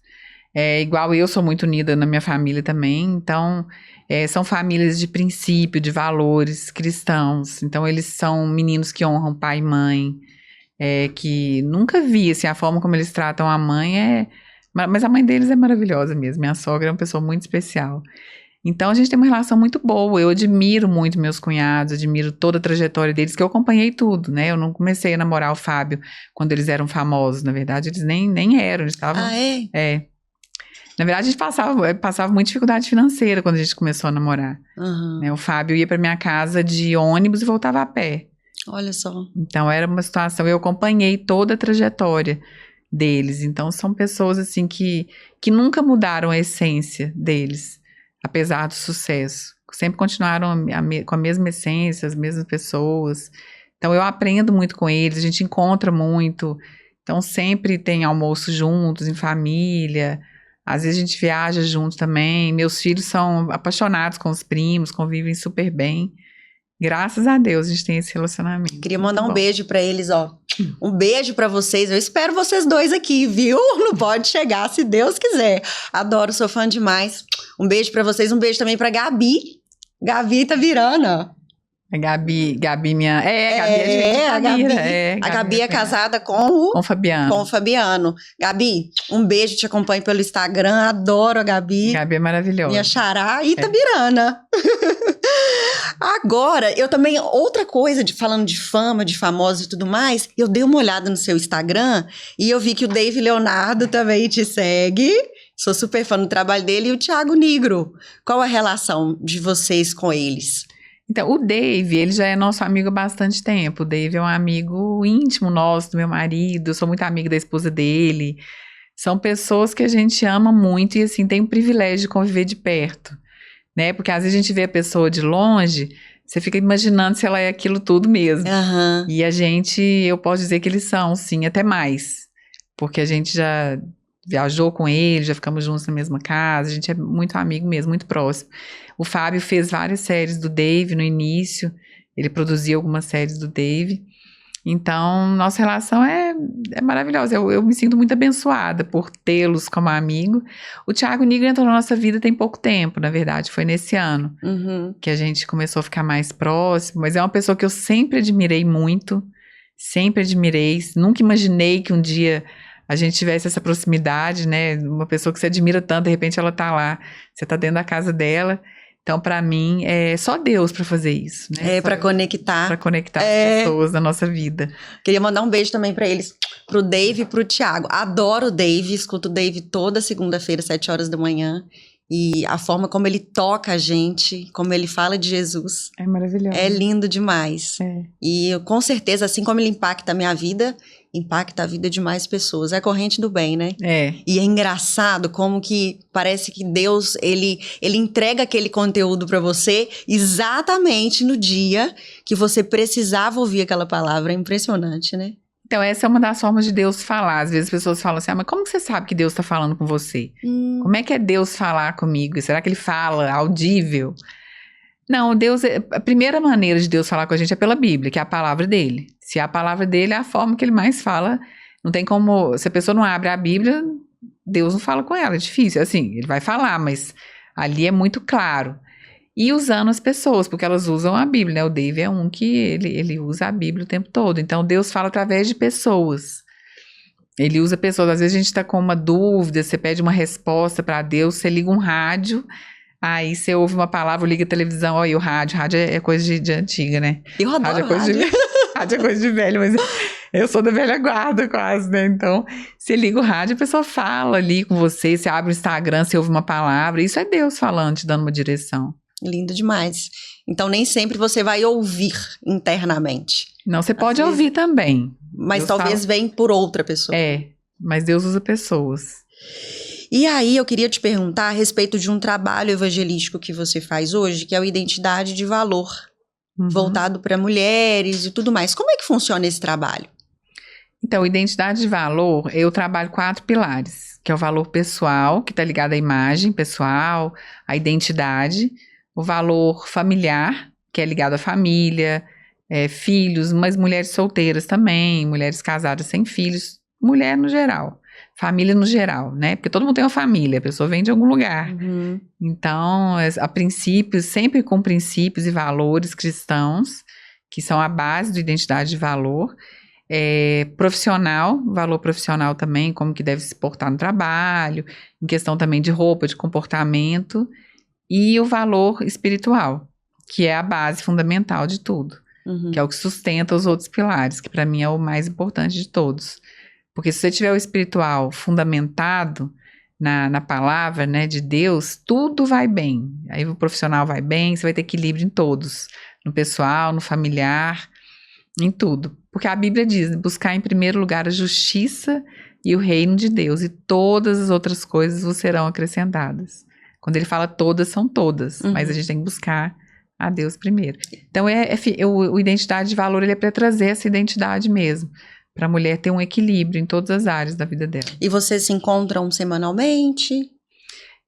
igual eu sou muito unida na minha família também. Então, são famílias de princípio, de valores cristãos. Então, eles são meninos que honram pai e mãe, que nunca vi, assim, a forma como eles tratam a mãe Mas a mãe deles é maravilhosa mesmo, minha sogra é uma pessoa muito especial. Então, a gente tem uma relação muito boa. Eu admiro muito meus cunhados, admiro toda a trajetória deles, que eu acompanhei tudo, né? Eu não comecei a namorar o Fábio quando eles eram famosos. Na verdade, eles nem eram. Eles estavam... Ah, é? Na verdade, a gente passava muita dificuldade financeira quando a gente começou a namorar. Uhum. Né? O Fábio ia pra minha casa de ônibus e voltava a pé. Olha só. Então era uma situação, eu acompanhei toda a trajetória deles. Então são pessoas assim que nunca mudaram a essência deles, apesar do sucesso. Sempre continuaram com a mesma essência, as mesmas pessoas. Então eu aprendo muito com eles, a gente encontra muito. Então sempre tem almoço juntos, em família. Às vezes a gente viaja junto também. Meus filhos são apaixonados com os primos, convivem super bem. Graças a Deus a gente tem esse relacionamento. Queria mandar Muito um bom. beijo pra eles, ó. Um beijo pra vocês. Eu espero vocês dois aqui, viu? Não pode chegar, se Deus quiser. Adoro, sou fã demais. Um beijo pra vocês, um beijo também pra Gabi. Gabi Itabirana. A Gabi minha... Gabi é a de Gabi. Itabira, A Gabi é minha casada com com o Fabiano. o Fabiano. Gabi, um beijo, te acompanho pelo Instagram. Adoro a Gabi. Gabi é maravilhosa. Minha xará Itabirana. Agora, eu também, outra coisa, falando de fama, de famosos e tudo mais, eu dei uma olhada no seu Instagram e eu vi que o Dave Leonardo também te segue. Sou super fã do trabalho dele. E o Thiago Nigro. Qual a relação de vocês com eles? Então, o Dave, ele já é nosso amigo há bastante tempo. O Dave é um amigo íntimo nosso, do meu marido. Eu sou muito amiga da esposa dele. São pessoas que a gente ama muito e, assim, tem o privilégio de conviver de perto, né? Porque às vezes a gente vê a pessoa de longe, você fica imaginando se ela é aquilo tudo mesmo. Aham. E a gente, eu posso dizer que eles são, sim, até mais. Porque a gente já viajou com eles, já ficamos juntos na mesma casa, a gente é muito amigo mesmo, muito próximo. O Fábio fez várias séries do Dave no início, ele produziu algumas séries do Dave. Então, nossa relação é maravilhosa. Eu me sinto muito abençoada por tê-los como amigo. O Thiago Nigro entrou na nossa vida tem pouco tempo, na verdade, foi nesse ano Uhum. que a gente começou a ficar mais próximo, mas é uma pessoa que eu sempre admirei muito, sempre admirei, nunca imaginei que um dia a gente tivesse essa proximidade, né? Uma pessoa que você admira tanto, de repente ela tá lá, você tá dentro da casa dela. Então, pra mim, é só Deus pra fazer isso, né? É, pra conectar. Pra conectar as pessoas da nossa vida. Queria mandar um beijo também pra eles, pro Dave e pro Thiago. Adoro o Dave, escuto o Dave toda segunda-feira, 7 horas da manhã. E a forma como ele toca a gente, como ele fala de Jesus, É maravilhoso. é lindo demais. É. E eu, com certeza, assim como ele impacta a minha vida, impacta a vida de mais pessoas. É a corrente do bem, né? É. E é engraçado como que parece que Deus, ele entrega aquele conteúdo pra você exatamente no dia que você precisava ouvir aquela palavra. É impressionante, né? Então, essa é uma das formas de Deus falar. Às vezes as pessoas falam assim, mas como que você sabe que Deus está falando com você? Como é que é Deus falar comigo? Será que ele fala audível? Não, a primeira maneira de Deus falar com a gente é pela Bíblia, que é a palavra dele. Se a palavra dele é a forma que ele mais fala, não tem como, se a pessoa não abre a Bíblia, Deus não fala com ela, é difícil. Assim, ele vai falar, mas ali é muito claro. E usando as pessoas, porque elas usam a Bíblia, né? O Dave é um que ele usa a Bíblia o tempo todo. Então, Deus fala através de pessoas. Ele usa pessoas. Às vezes a gente está com uma dúvida, você pede uma resposta para Deus, você liga um rádio, aí você ouve uma palavra, liga a televisão, olha, o rádio é coisa de antiga, né? Eu adoro Rádio é coisa de rádio é coisa de velho, mas eu sou da velha guarda quase, né? Então, você liga o rádio, a pessoa fala ali com você, você abre o Instagram, você ouve uma palavra, isso é Deus falando, te dando uma direção. Lindo demais. Então, nem sempre você vai ouvir internamente. Não, você pode vezes- ouvir também. Mas Deus talvez venha por outra pessoa. É, mas Deus usa pessoas. E aí, eu queria te perguntar a respeito de um trabalho evangelístico que você faz hoje, que é o Identidade de Valor, Uhum. voltado para mulheres e tudo mais. Como é que funciona esse trabalho? Então, identidade de valor, eu trabalho 4 pilares, que é o valor pessoal, que está ligado à imagem pessoal, à identidade, o valor familiar, que é ligado à família, filhos, mas mulheres solteiras também, mulheres casadas sem filhos, mulher no geral, família no geral, né? Porque todo mundo tem uma família, a pessoa vem de algum lugar. Então, a princípios, sempre com princípios e valores cristãos, que são a base do identidade de valor. Profissional, valor profissional também, como que deve se portar no trabalho, em questão também de roupa, de comportamento, e o valor espiritual, que é a base fundamental de tudo, que é o que sustenta os outros pilares, que para mim é o mais importante de todos. Porque se você tiver o espiritual fundamentado na palavra, né, de Deus, tudo vai bem. Aí o profissional vai bem, você vai ter equilíbrio em todos, no pessoal, no familiar. Em tudo. Porque a Bíblia diz, né, buscar em primeiro lugar a justiça e o reino de Deus, e todas as outras coisas vos serão acrescentadas. Quando ele fala todas, são todas, mas a gente tem que buscar a Deus primeiro. Então, o identidade de valor, ele é para trazer essa identidade mesmo, para a mulher ter um equilíbrio em todas as áreas da vida dela. E vocês se encontram semanalmente?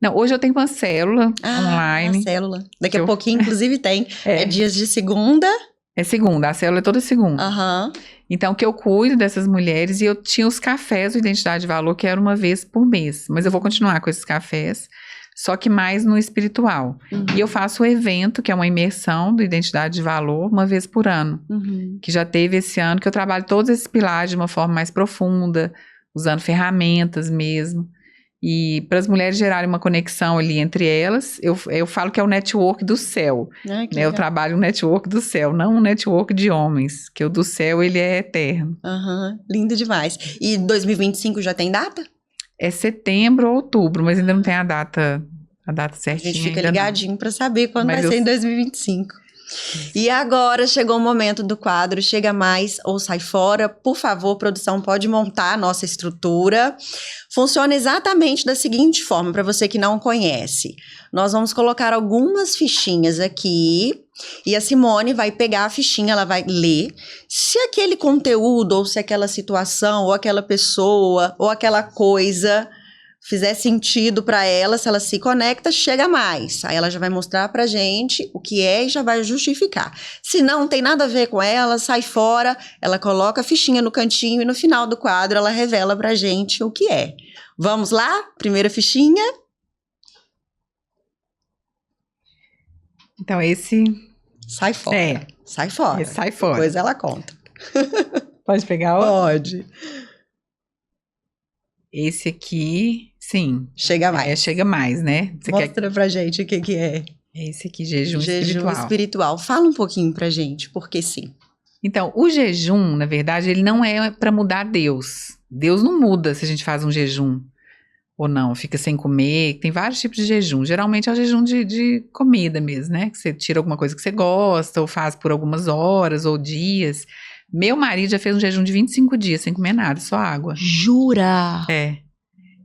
Não, hoje eu tenho uma célula online. Uma célula. Daqui a pouquinho, inclusive, tem. É dias de segunda. É segunda, a célula é toda segunda. Aham. Então, que eu cuido dessas mulheres, e eu tinha os cafés do Identidade de Valor, que era uma vez por mês. Mas eu vou continuar com esses cafés, só que mais no espiritual. E eu faço o evento, que é uma imersão do Identidade de Valor, uma vez por ano. Que já teve esse ano, que eu trabalho todos esses pilares de uma forma mais profunda, usando ferramentas mesmo. E para as mulheres gerarem uma conexão ali entre elas, eu falo que é o network do céu. Né? Eu trabalho o network do céu, não um network de homens, que o do céu ele é eterno. Lindo demais. E 2025 já tem data? É setembro ou outubro, mas ainda não tem a data certinha. A gente fica ligadinho para saber quando vai ser em 2025. E agora chegou o momento do quadro Chega Mais ou Sai Fora. Por favor, produção, pode montar a nossa estrutura. Funciona exatamente da seguinte forma, para você que não conhece. Nós vamos colocar algumas fichinhas aqui e a Simone vai pegar a fichinha, ela vai ler. Se aquele conteúdo, ou se aquela situação, ou aquela pessoa, ou aquela coisa fizer sentido para ela, se ela se conecta, chega mais. Aí ela já vai mostrar pra gente o que é e já vai justificar. Se não tem nada a ver com ela, sai fora, ela coloca a fichinha no cantinho e no final do quadro ela revela pra gente o que é. Vamos lá? Primeira fichinha. Então esse... Sai fora. Sai fora. Esse sai fora. Depois ela conta. Pode pegar outro? Pode. Esse aqui, sim. Chega mais. Chega mais, né? Você Mostra pra gente o que é. Esse aqui, jejum espiritual. Jejum espiritual. Fala um pouquinho pra gente, porque sim. Então, o jejum, na verdade, ele não é para mudar Deus. Deus não muda se a gente faz um jejum ou não, fica sem comer. Tem vários tipos de jejum. Geralmente é o jejum de comida mesmo, né? Que você tira alguma coisa que você gosta, ou faz por algumas horas ou dias. Meu marido já fez um jejum de 25 dias sem comer nada, só água. Jura? É.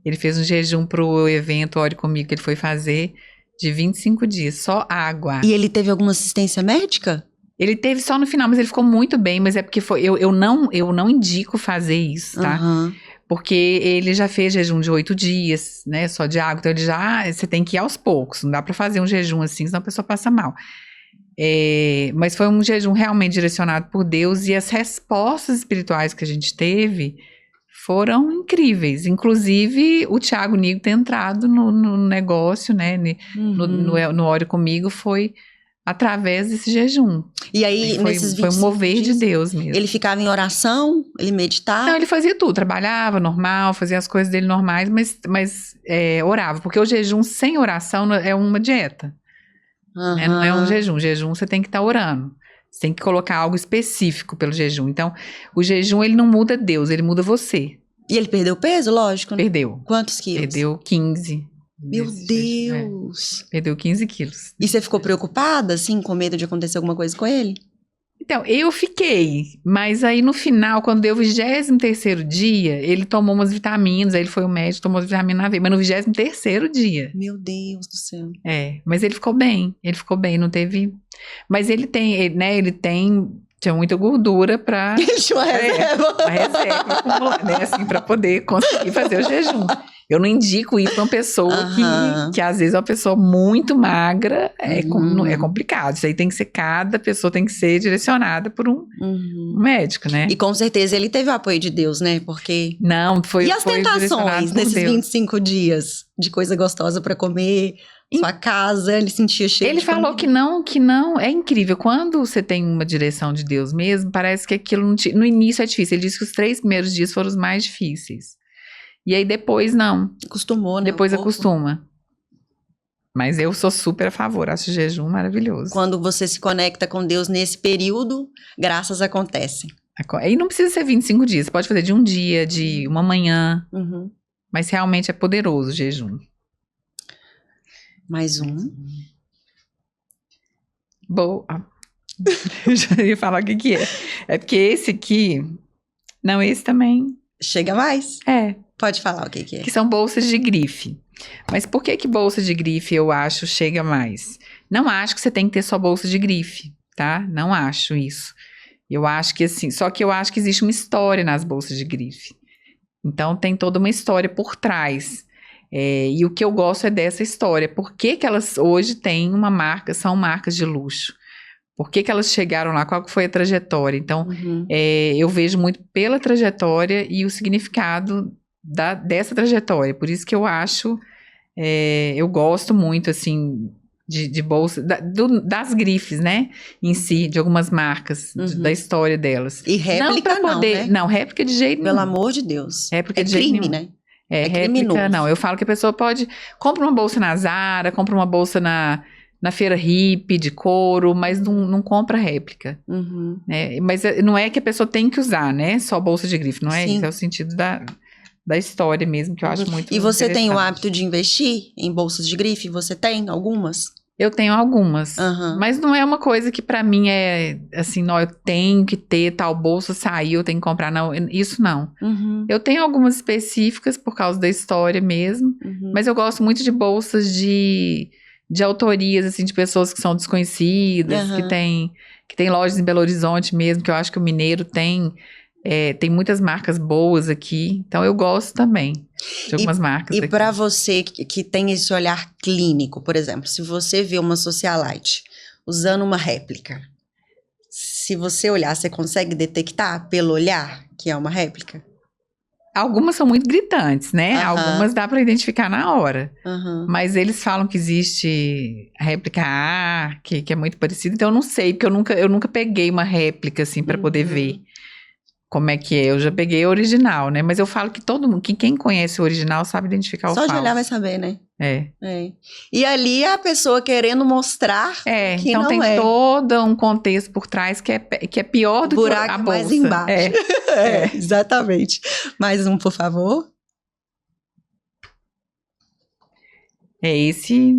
Ele fez um jejum pro evento Ore Comigo que ele foi fazer de 25 dias, só água. E ele teve alguma assistência médica? Ele teve só no final, mas ele ficou muito bem, mas é porque eu não indico fazer isso, tá? Porque ele já fez jejum de 8 dias, né, só de água, então você tem que ir aos poucos, não dá pra fazer um jejum assim, senão a pessoa passa mal. Mas foi um jejum realmente direcionado por Deus, e as respostas espirituais que a gente teve foram incríveis. Inclusive, o Thiago Nigo ter entrado no negócio, né, no Ore Comigo, foi através desse jejum. E aí, nesses 25 foi um mover de Deus mesmo. Ele ficava em oração? Ele meditava? Não, ele fazia tudo. Trabalhava normal, fazia as coisas dele normais, mas orava. Porque o jejum sem oração é uma dieta. Né? Não é um jejum. Jejum você tem que estar orando. Você tem que colocar algo específico pelo jejum. Então, o jejum, ele não muda Deus, ele muda você. E ele perdeu peso, lógico? Né? Perdeu. Quantos quilos? Perdeu 15. Meu Deus! Perdeu 15 quilos. E você ficou preocupada, assim, com medo de acontecer alguma coisa com ele? Então, eu fiquei, mas aí no final, quando deu o 23º dia, ele tomou umas vitaminas, aí ele foi ao médico, tomou as vitaminas na veia, mas no 23º dia. Meu Deus do céu. Mas ele ficou bem, não teve... Mas ele tinha muita gordura pra... Tinha uma reserva. Uma reserva acumular, né, assim, pra poder conseguir fazer o jejum. Eu não indico isso pra uma pessoa que às vezes é uma pessoa muito magra, é complicado. Isso aí cada pessoa tem que ser direcionada por um médico, né? E com certeza ele teve o apoio de Deus, né? Porque... Não, foi... E as tentações nesses 25 dias de coisa gostosa pra comer... Sua casa, ele sentia cheio de... Ele falou que não, é incrível. Quando você tem uma direção de Deus mesmo, parece que aquilo não no início é difícil. Ele disse que os 3 primeiros dias foram os mais difíceis. E aí depois não. Acostumou, né? Depois acostuma. Mas eu sou super a favor, acho o jejum maravilhoso. Quando você se conecta com Deus nesse período, graças acontecem. E não precisa ser 25 dias, você pode fazer de um dia, de uma manhã. Mas realmente é poderoso o jejum. Mais um. Eu já ia falar o que que é. É porque esse aqui... Não, esse também... Chega mais? É, Pode falar o que é. que são bolsas de grife. Mas por que bolsa de grife eu acho chega mais? Não acho que você tem que ter só bolsa de grife, tá? Não acho isso. Eu acho que assim, só que eu acho que existe uma história nas bolsas de grife. Então tem toda uma história por trás. E o que eu gosto é dessa história. Por que que elas hoje têm uma marca, são marcas de luxo? Por que que elas chegaram lá? Qual que foi a trajetória? Então, Uhum. eu vejo muito pela trajetória e o significado dessa trajetória. Por isso que eu acho, eu gosto muito, assim, de bolsa, das grifes, né? Em si, de algumas marcas, Uhum. da história delas. E réplica pra poder, né? não, réplica de jeito Pelo nenhum. amor de Deus. Réplica É de jeito crime, nenhum. né? É réplica, criminoso. não. Eu falo que a pessoa pode... Compra uma bolsa na Zara, compra uma bolsa na feira hippie de couro, mas não compra réplica. Uhum. Né? Mas não é que a pessoa tem que usar, né? Só bolsa de grife, não é Sim. isso? É o sentido da história mesmo, que eu acho muito E você tem o interessante. hábito de investir em bolsas de grife? Você tem algumas? Eu tenho algumas, Aham. mas não é uma coisa que pra mim é assim, não, eu tenho que ter tal bolsa, sair, eu tenho que comprar, não, isso não. Uhum. Eu tenho algumas específicas por causa da história mesmo, Uhum. mas eu gosto muito de bolsas de autorias, assim, de pessoas que são desconhecidas, Aham. que tem lojas em Belo Horizonte mesmo, que eu acho que o Mineiro tem muitas marcas boas aqui, então eu gosto também de algumas marcas E aqui. para você que tem esse olhar clínico, por exemplo, se você vê uma socialite usando uma réplica, se você olhar, você consegue detectar pelo olhar que é uma réplica? Algumas são muito gritantes, né? Aham. Algumas dá para identificar na hora. Uhum. Mas eles falam que existe réplica A, que é muito parecida, então eu não sei, porque eu nunca peguei uma réplica, assim, para poder ver como é que é. Eu já peguei a original, né? Mas eu falo que que quem conhece o original sabe identificar o Só falso. de olhar vai saber, né? É. E ali a pessoa querendo mostrar que então não tem é. todo um contexto por trás que é pior do que a Buraco bolsa. mais embaixo. Exatamente. Mais um, por favor. Esse...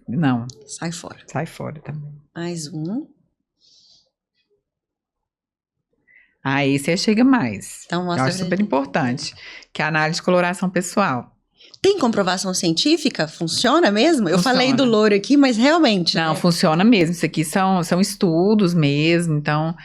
Não, Sai fora. sai fora também. Mais um. Esse chega mais. Então, Eu mostra acho pra super gente. importante, que é a análise de coloração pessoal. Tem comprovação científica? Funciona mesmo? Eu Funciona. falei do louro aqui, mas realmente. Não, né? funciona mesmo. Isso aqui são estudos mesmo. Então,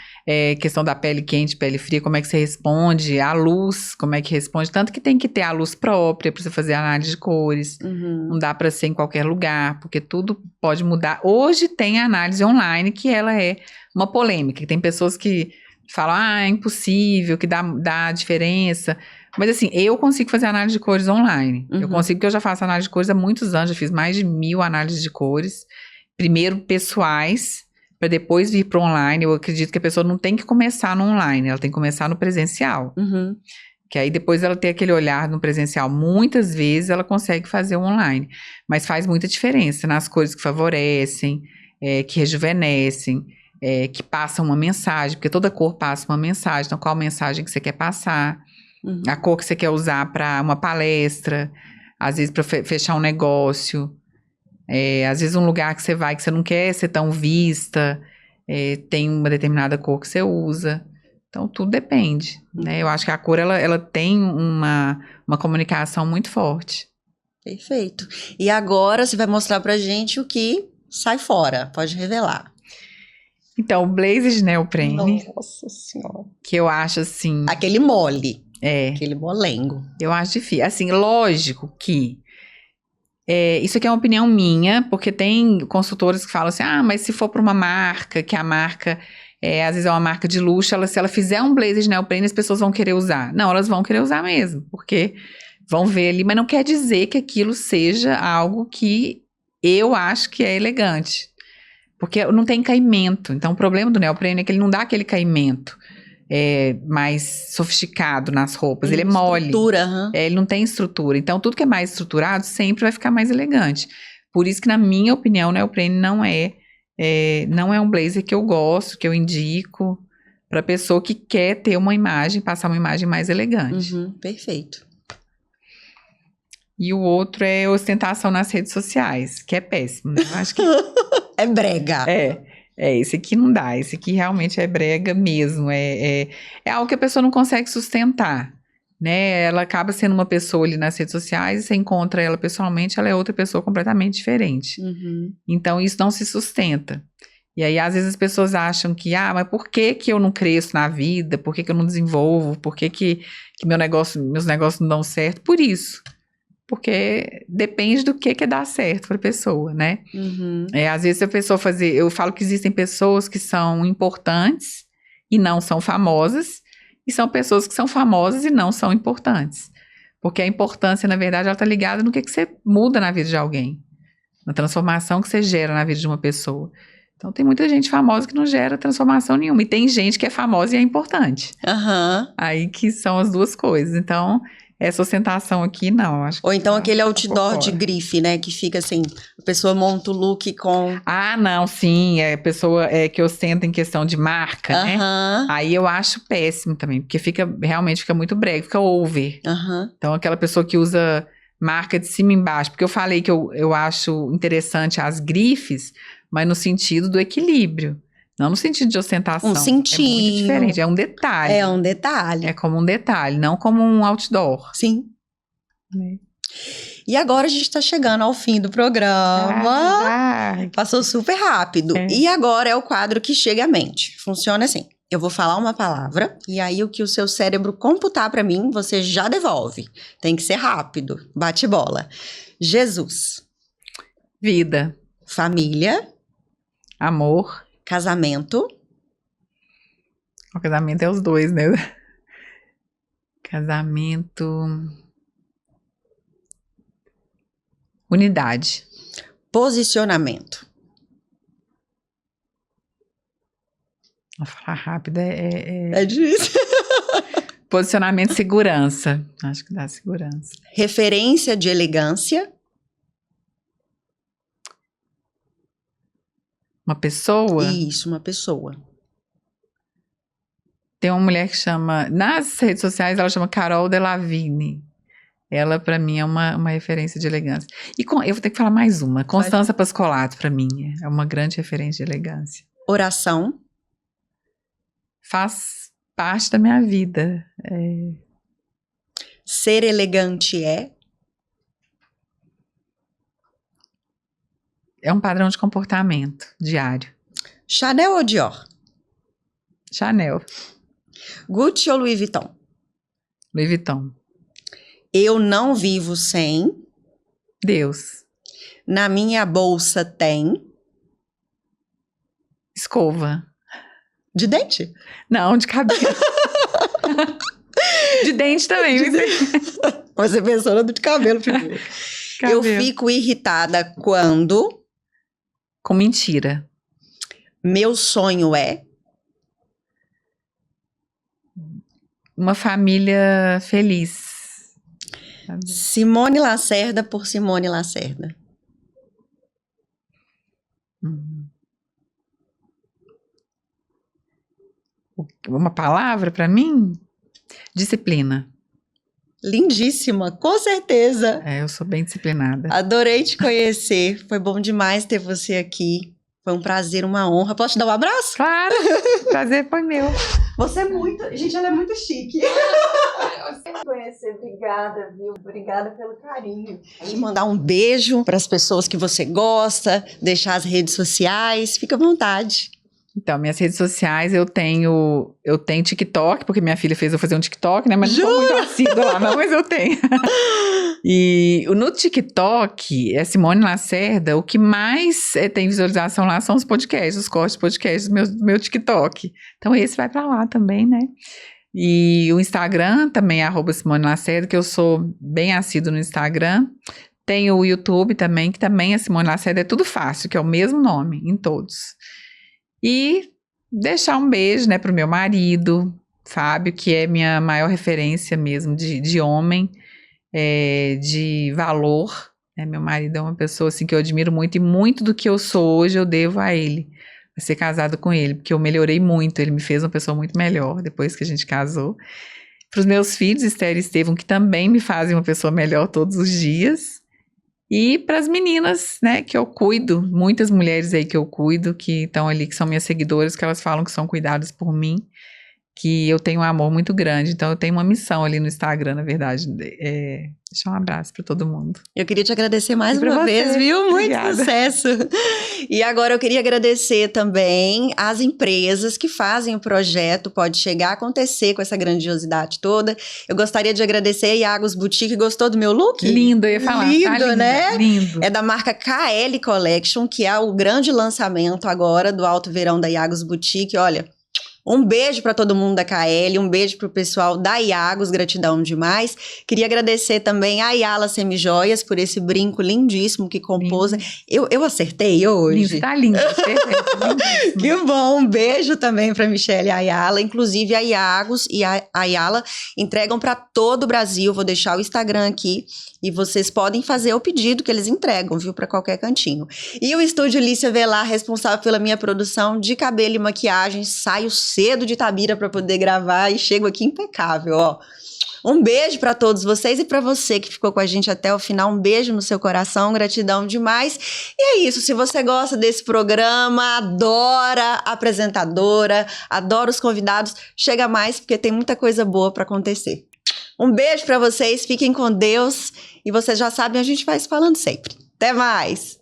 questão da pele quente, pele fria, como é que você responde, a luz, como é que responde. Tanto que tem que ter a luz própria para você fazer a análise de cores. Uhum. Não dá para ser em qualquer lugar, porque tudo pode mudar. Hoje tem a análise online, que ela é uma polêmica. Tem pessoas que falam, é impossível, que dá diferença. Mas assim, eu consigo fazer análise de cores online. Eu consigo, porque eu já faço análise de cores há muitos anos, já fiz mais de 1000 análises de cores. Primeiro pessoais, para depois vir para o online. Eu acredito que a pessoa não tem que começar no online, ela tem que começar no presencial. Uhum. Que aí depois ela tem aquele olhar no presencial. Muitas vezes ela consegue fazer o online. Mas faz muita diferença nas cores que favorecem, que rejuvenescem, que passam uma mensagem, porque toda cor passa uma mensagem. Então, qual mensagem que você quer passar? Uhum. A cor que você quer usar para uma palestra, às vezes para fechar um negócio, às vezes um lugar que você vai que você não quer ser tão vista, tem uma determinada cor que você usa. Então, tudo depende, né? Eu acho que a cor, ela tem uma comunicação muito forte. Perfeito. E agora você vai mostrar pra gente o que sai fora. Pode revelar. Então, o blazer de neoprene, Nossa Senhora. que eu acho assim... Aquele mole. Aquele molengo. Eu acho difícil. Assim, lógico que isso aqui é uma opinião minha, porque tem consultores que falam assim, mas se for para uma marca, que a marca, às vezes é uma marca de luxo, se ela fizer um blazer de neoprene, as pessoas vão querer usar. Não, elas vão querer usar mesmo, porque vão ver ali, mas não quer dizer que aquilo seja algo que eu acho que é elegante. Porque não tem caimento. Então, o problema do neoprene é que ele não dá aquele caimento mais sofisticado nas roupas. Ele é mole. Estrutura. Ele não tem estrutura. Então, tudo que é mais estruturado sempre vai ficar mais elegante. Por isso que, na minha opinião, o neoprene não é um blazer que eu gosto, que eu indico para pessoa que quer ter uma imagem, passar uma imagem mais elegante. Perfeito. E o outro é ostentação nas redes sociais, que é péssimo. Né? Eu acho que é brega. Esse aqui não dá, esse aqui realmente é brega mesmo, é algo que a pessoa não consegue sustentar, né? Ela acaba sendo uma pessoa ali nas redes sociais e você encontra ela pessoalmente, ela é outra pessoa completamente diferente. Então isso não se sustenta. E aí às vezes as pessoas acham que, mas por que que eu não cresço na vida? Por que que eu não desenvolvo? Por que que meus negócios não dão certo? Por isso. Porque depende do que dar certo para a pessoa, né? Às vezes a pessoa eu falo que existem pessoas que são importantes e não são famosas, e são pessoas que são famosas e não são importantes. Porque a importância, na verdade, ela está ligada no que você muda na vida de alguém, na transformação que você gera na vida de uma pessoa. Então tem muita gente famosa que não gera transformação nenhuma, e tem gente que é famosa e é importante. Aí que são as duas coisas. Então essa ostentação aqui, não, eu acho que... Ou então aquele outdoor de grife, né? Que fica assim, a pessoa monta o look com... não, sim, a pessoa que ostenta em questão de marca, né? Aí eu acho péssimo também, porque realmente fica muito brega, fica over. Então aquela pessoa que usa marca de cima e embaixo, porque eu falei que eu acho interessante as grifes, mas no sentido do equilíbrio. Não no sentido de ostentação. Um sentido. É muito diferente, é um detalhe. É um detalhe. É como um detalhe, não como um outdoor. Sim. E agora a gente tá chegando ao fim do programa. Passou super rápido. E agora é o quadro que chega à mente. Funciona assim. Eu vou falar uma palavra e aí o que o seu cérebro computar pra mim, você já devolve. Tem que ser rápido. Bate bola. Jesus. Vida. Família. Amor. Casamento. O casamento é os dois, né? Casamento. Unidade. Posicionamento. Vou falar rápido, é difícil. Posicionamento, segurança. Acho que dá segurança. Referência de elegância. Uma pessoa? Isso, uma pessoa. Tem uma mulher que chama... Nas redes sociais, ela chama Carol Delavigne. Ela, pra mim, é uma referência de elegância. E eu vou ter que falar mais uma. Constanza Pascolato, pra mim, é uma grande referência de elegância. Oração. Faz parte da minha vida. Ser elegante é? É um padrão de comportamento diário. Chanel ou Dior? Chanel. Gucci ou Louis Vuitton? Louis Vuitton. Eu não vivo sem... Deus. Na minha bolsa tem... Escova. De dente? Não, de cabelo. De dente também. Você pensou no de cabelo primeiro. Eu fico irritada quando... Com mentira. Meu sonho é... Uma família feliz. Simone Lacerda por Simone Lacerda. Uma palavra pra mim? Disciplina. Lindíssima, com certeza. Eu sou bem disciplinada. Adorei te conhecer. Foi bom demais ter você aqui. Foi um prazer, uma honra. Posso te dar um abraço? Claro, prazer foi meu. Você é muito... Gente, ela é muito chique. Conhecer, obrigada, viu? Obrigada pelo carinho. E mandar um beijo para as pessoas que você gosta, deixar as redes sociais, fica à vontade. Então, minhas redes sociais, eu tenho TikTok, porque minha filha fez eu fazer um TikTok, né? Mas não tô muito assídua lá, não, mas eu tenho. E no TikTok, é Simone Lacerda, o que mais tem visualização lá são os podcasts, os cortes de podcasts do meu TikTok. Então, esse vai pra lá também, né? E o Instagram também é @Simone Lacerda, que eu sou bem assídua no Instagram. Tem o YouTube também, que também é Simone Lacerda, é tudo fácil, que é o mesmo nome em todos. E deixar um beijo, né, pro meu marido, Fábio, que é minha maior referência mesmo de homem, de valor. Meu marido é uma pessoa assim, que eu admiro muito, e muito do que eu sou hoje eu devo a ele, a ser casada com ele, porque eu melhorei muito, ele me fez uma pessoa muito melhor depois que a gente casou. Para os meus filhos, Esther e Estevão, que também me fazem uma pessoa melhor todos os dias. E para as meninas, né, que eu cuido, muitas mulheres aí que eu cuido, que estão ali, que são minhas seguidoras, que elas falam que são cuidadas por mim, que eu tenho um amor muito grande. Então eu tenho uma missão ali no Instagram, na verdade, deixar um abraço para todo mundo. Eu queria te agradecer mais E pra uma você. vez, viu? Muito Obrigada. sucesso! E agora eu queria agradecer também as empresas que fazem o projeto Pode Chegar a acontecer com essa grandiosidade toda. Eu gostaria de agradecer a Iagos Boutique. Gostou do meu look? Lindo, eu ia falar. Lindo, tá linda, né? Lindo. É da marca KL Collection, que é o grande lançamento agora do Alto Verão da Iagos Boutique. Olha, um beijo para todo mundo da KL, um beijo pro pessoal da Iagos, gratidão demais. Queria agradecer também a Ayala Semijoias por esse brinco lindíssimo que compôs. Eu acertei hoje? Lindo, tá lindo, perfeito, lindíssimo. Que bom, um beijo também para Michelle e a Ayala. Inclusive a Iagos e a Ayala entregam para todo o Brasil. Vou deixar o Instagram aqui e vocês podem fazer o pedido que eles entregam, viu, para qualquer cantinho. E o Estúdio Lícia Velar, responsável pela minha produção de cabelo e maquiagem. Saio cedo de Itabira para poder gravar e chego aqui impecável, ó. Um beijo para todos vocês e para você que ficou com a gente até o final. Um beijo no seu coração, gratidão demais. E é isso, se você gosta desse programa, adora a apresentadora, adora os convidados, chega mais porque tem muita coisa boa para acontecer. Um beijo para vocês, fiquem com Deus e vocês já sabem, a gente vai se falando sempre. Até mais!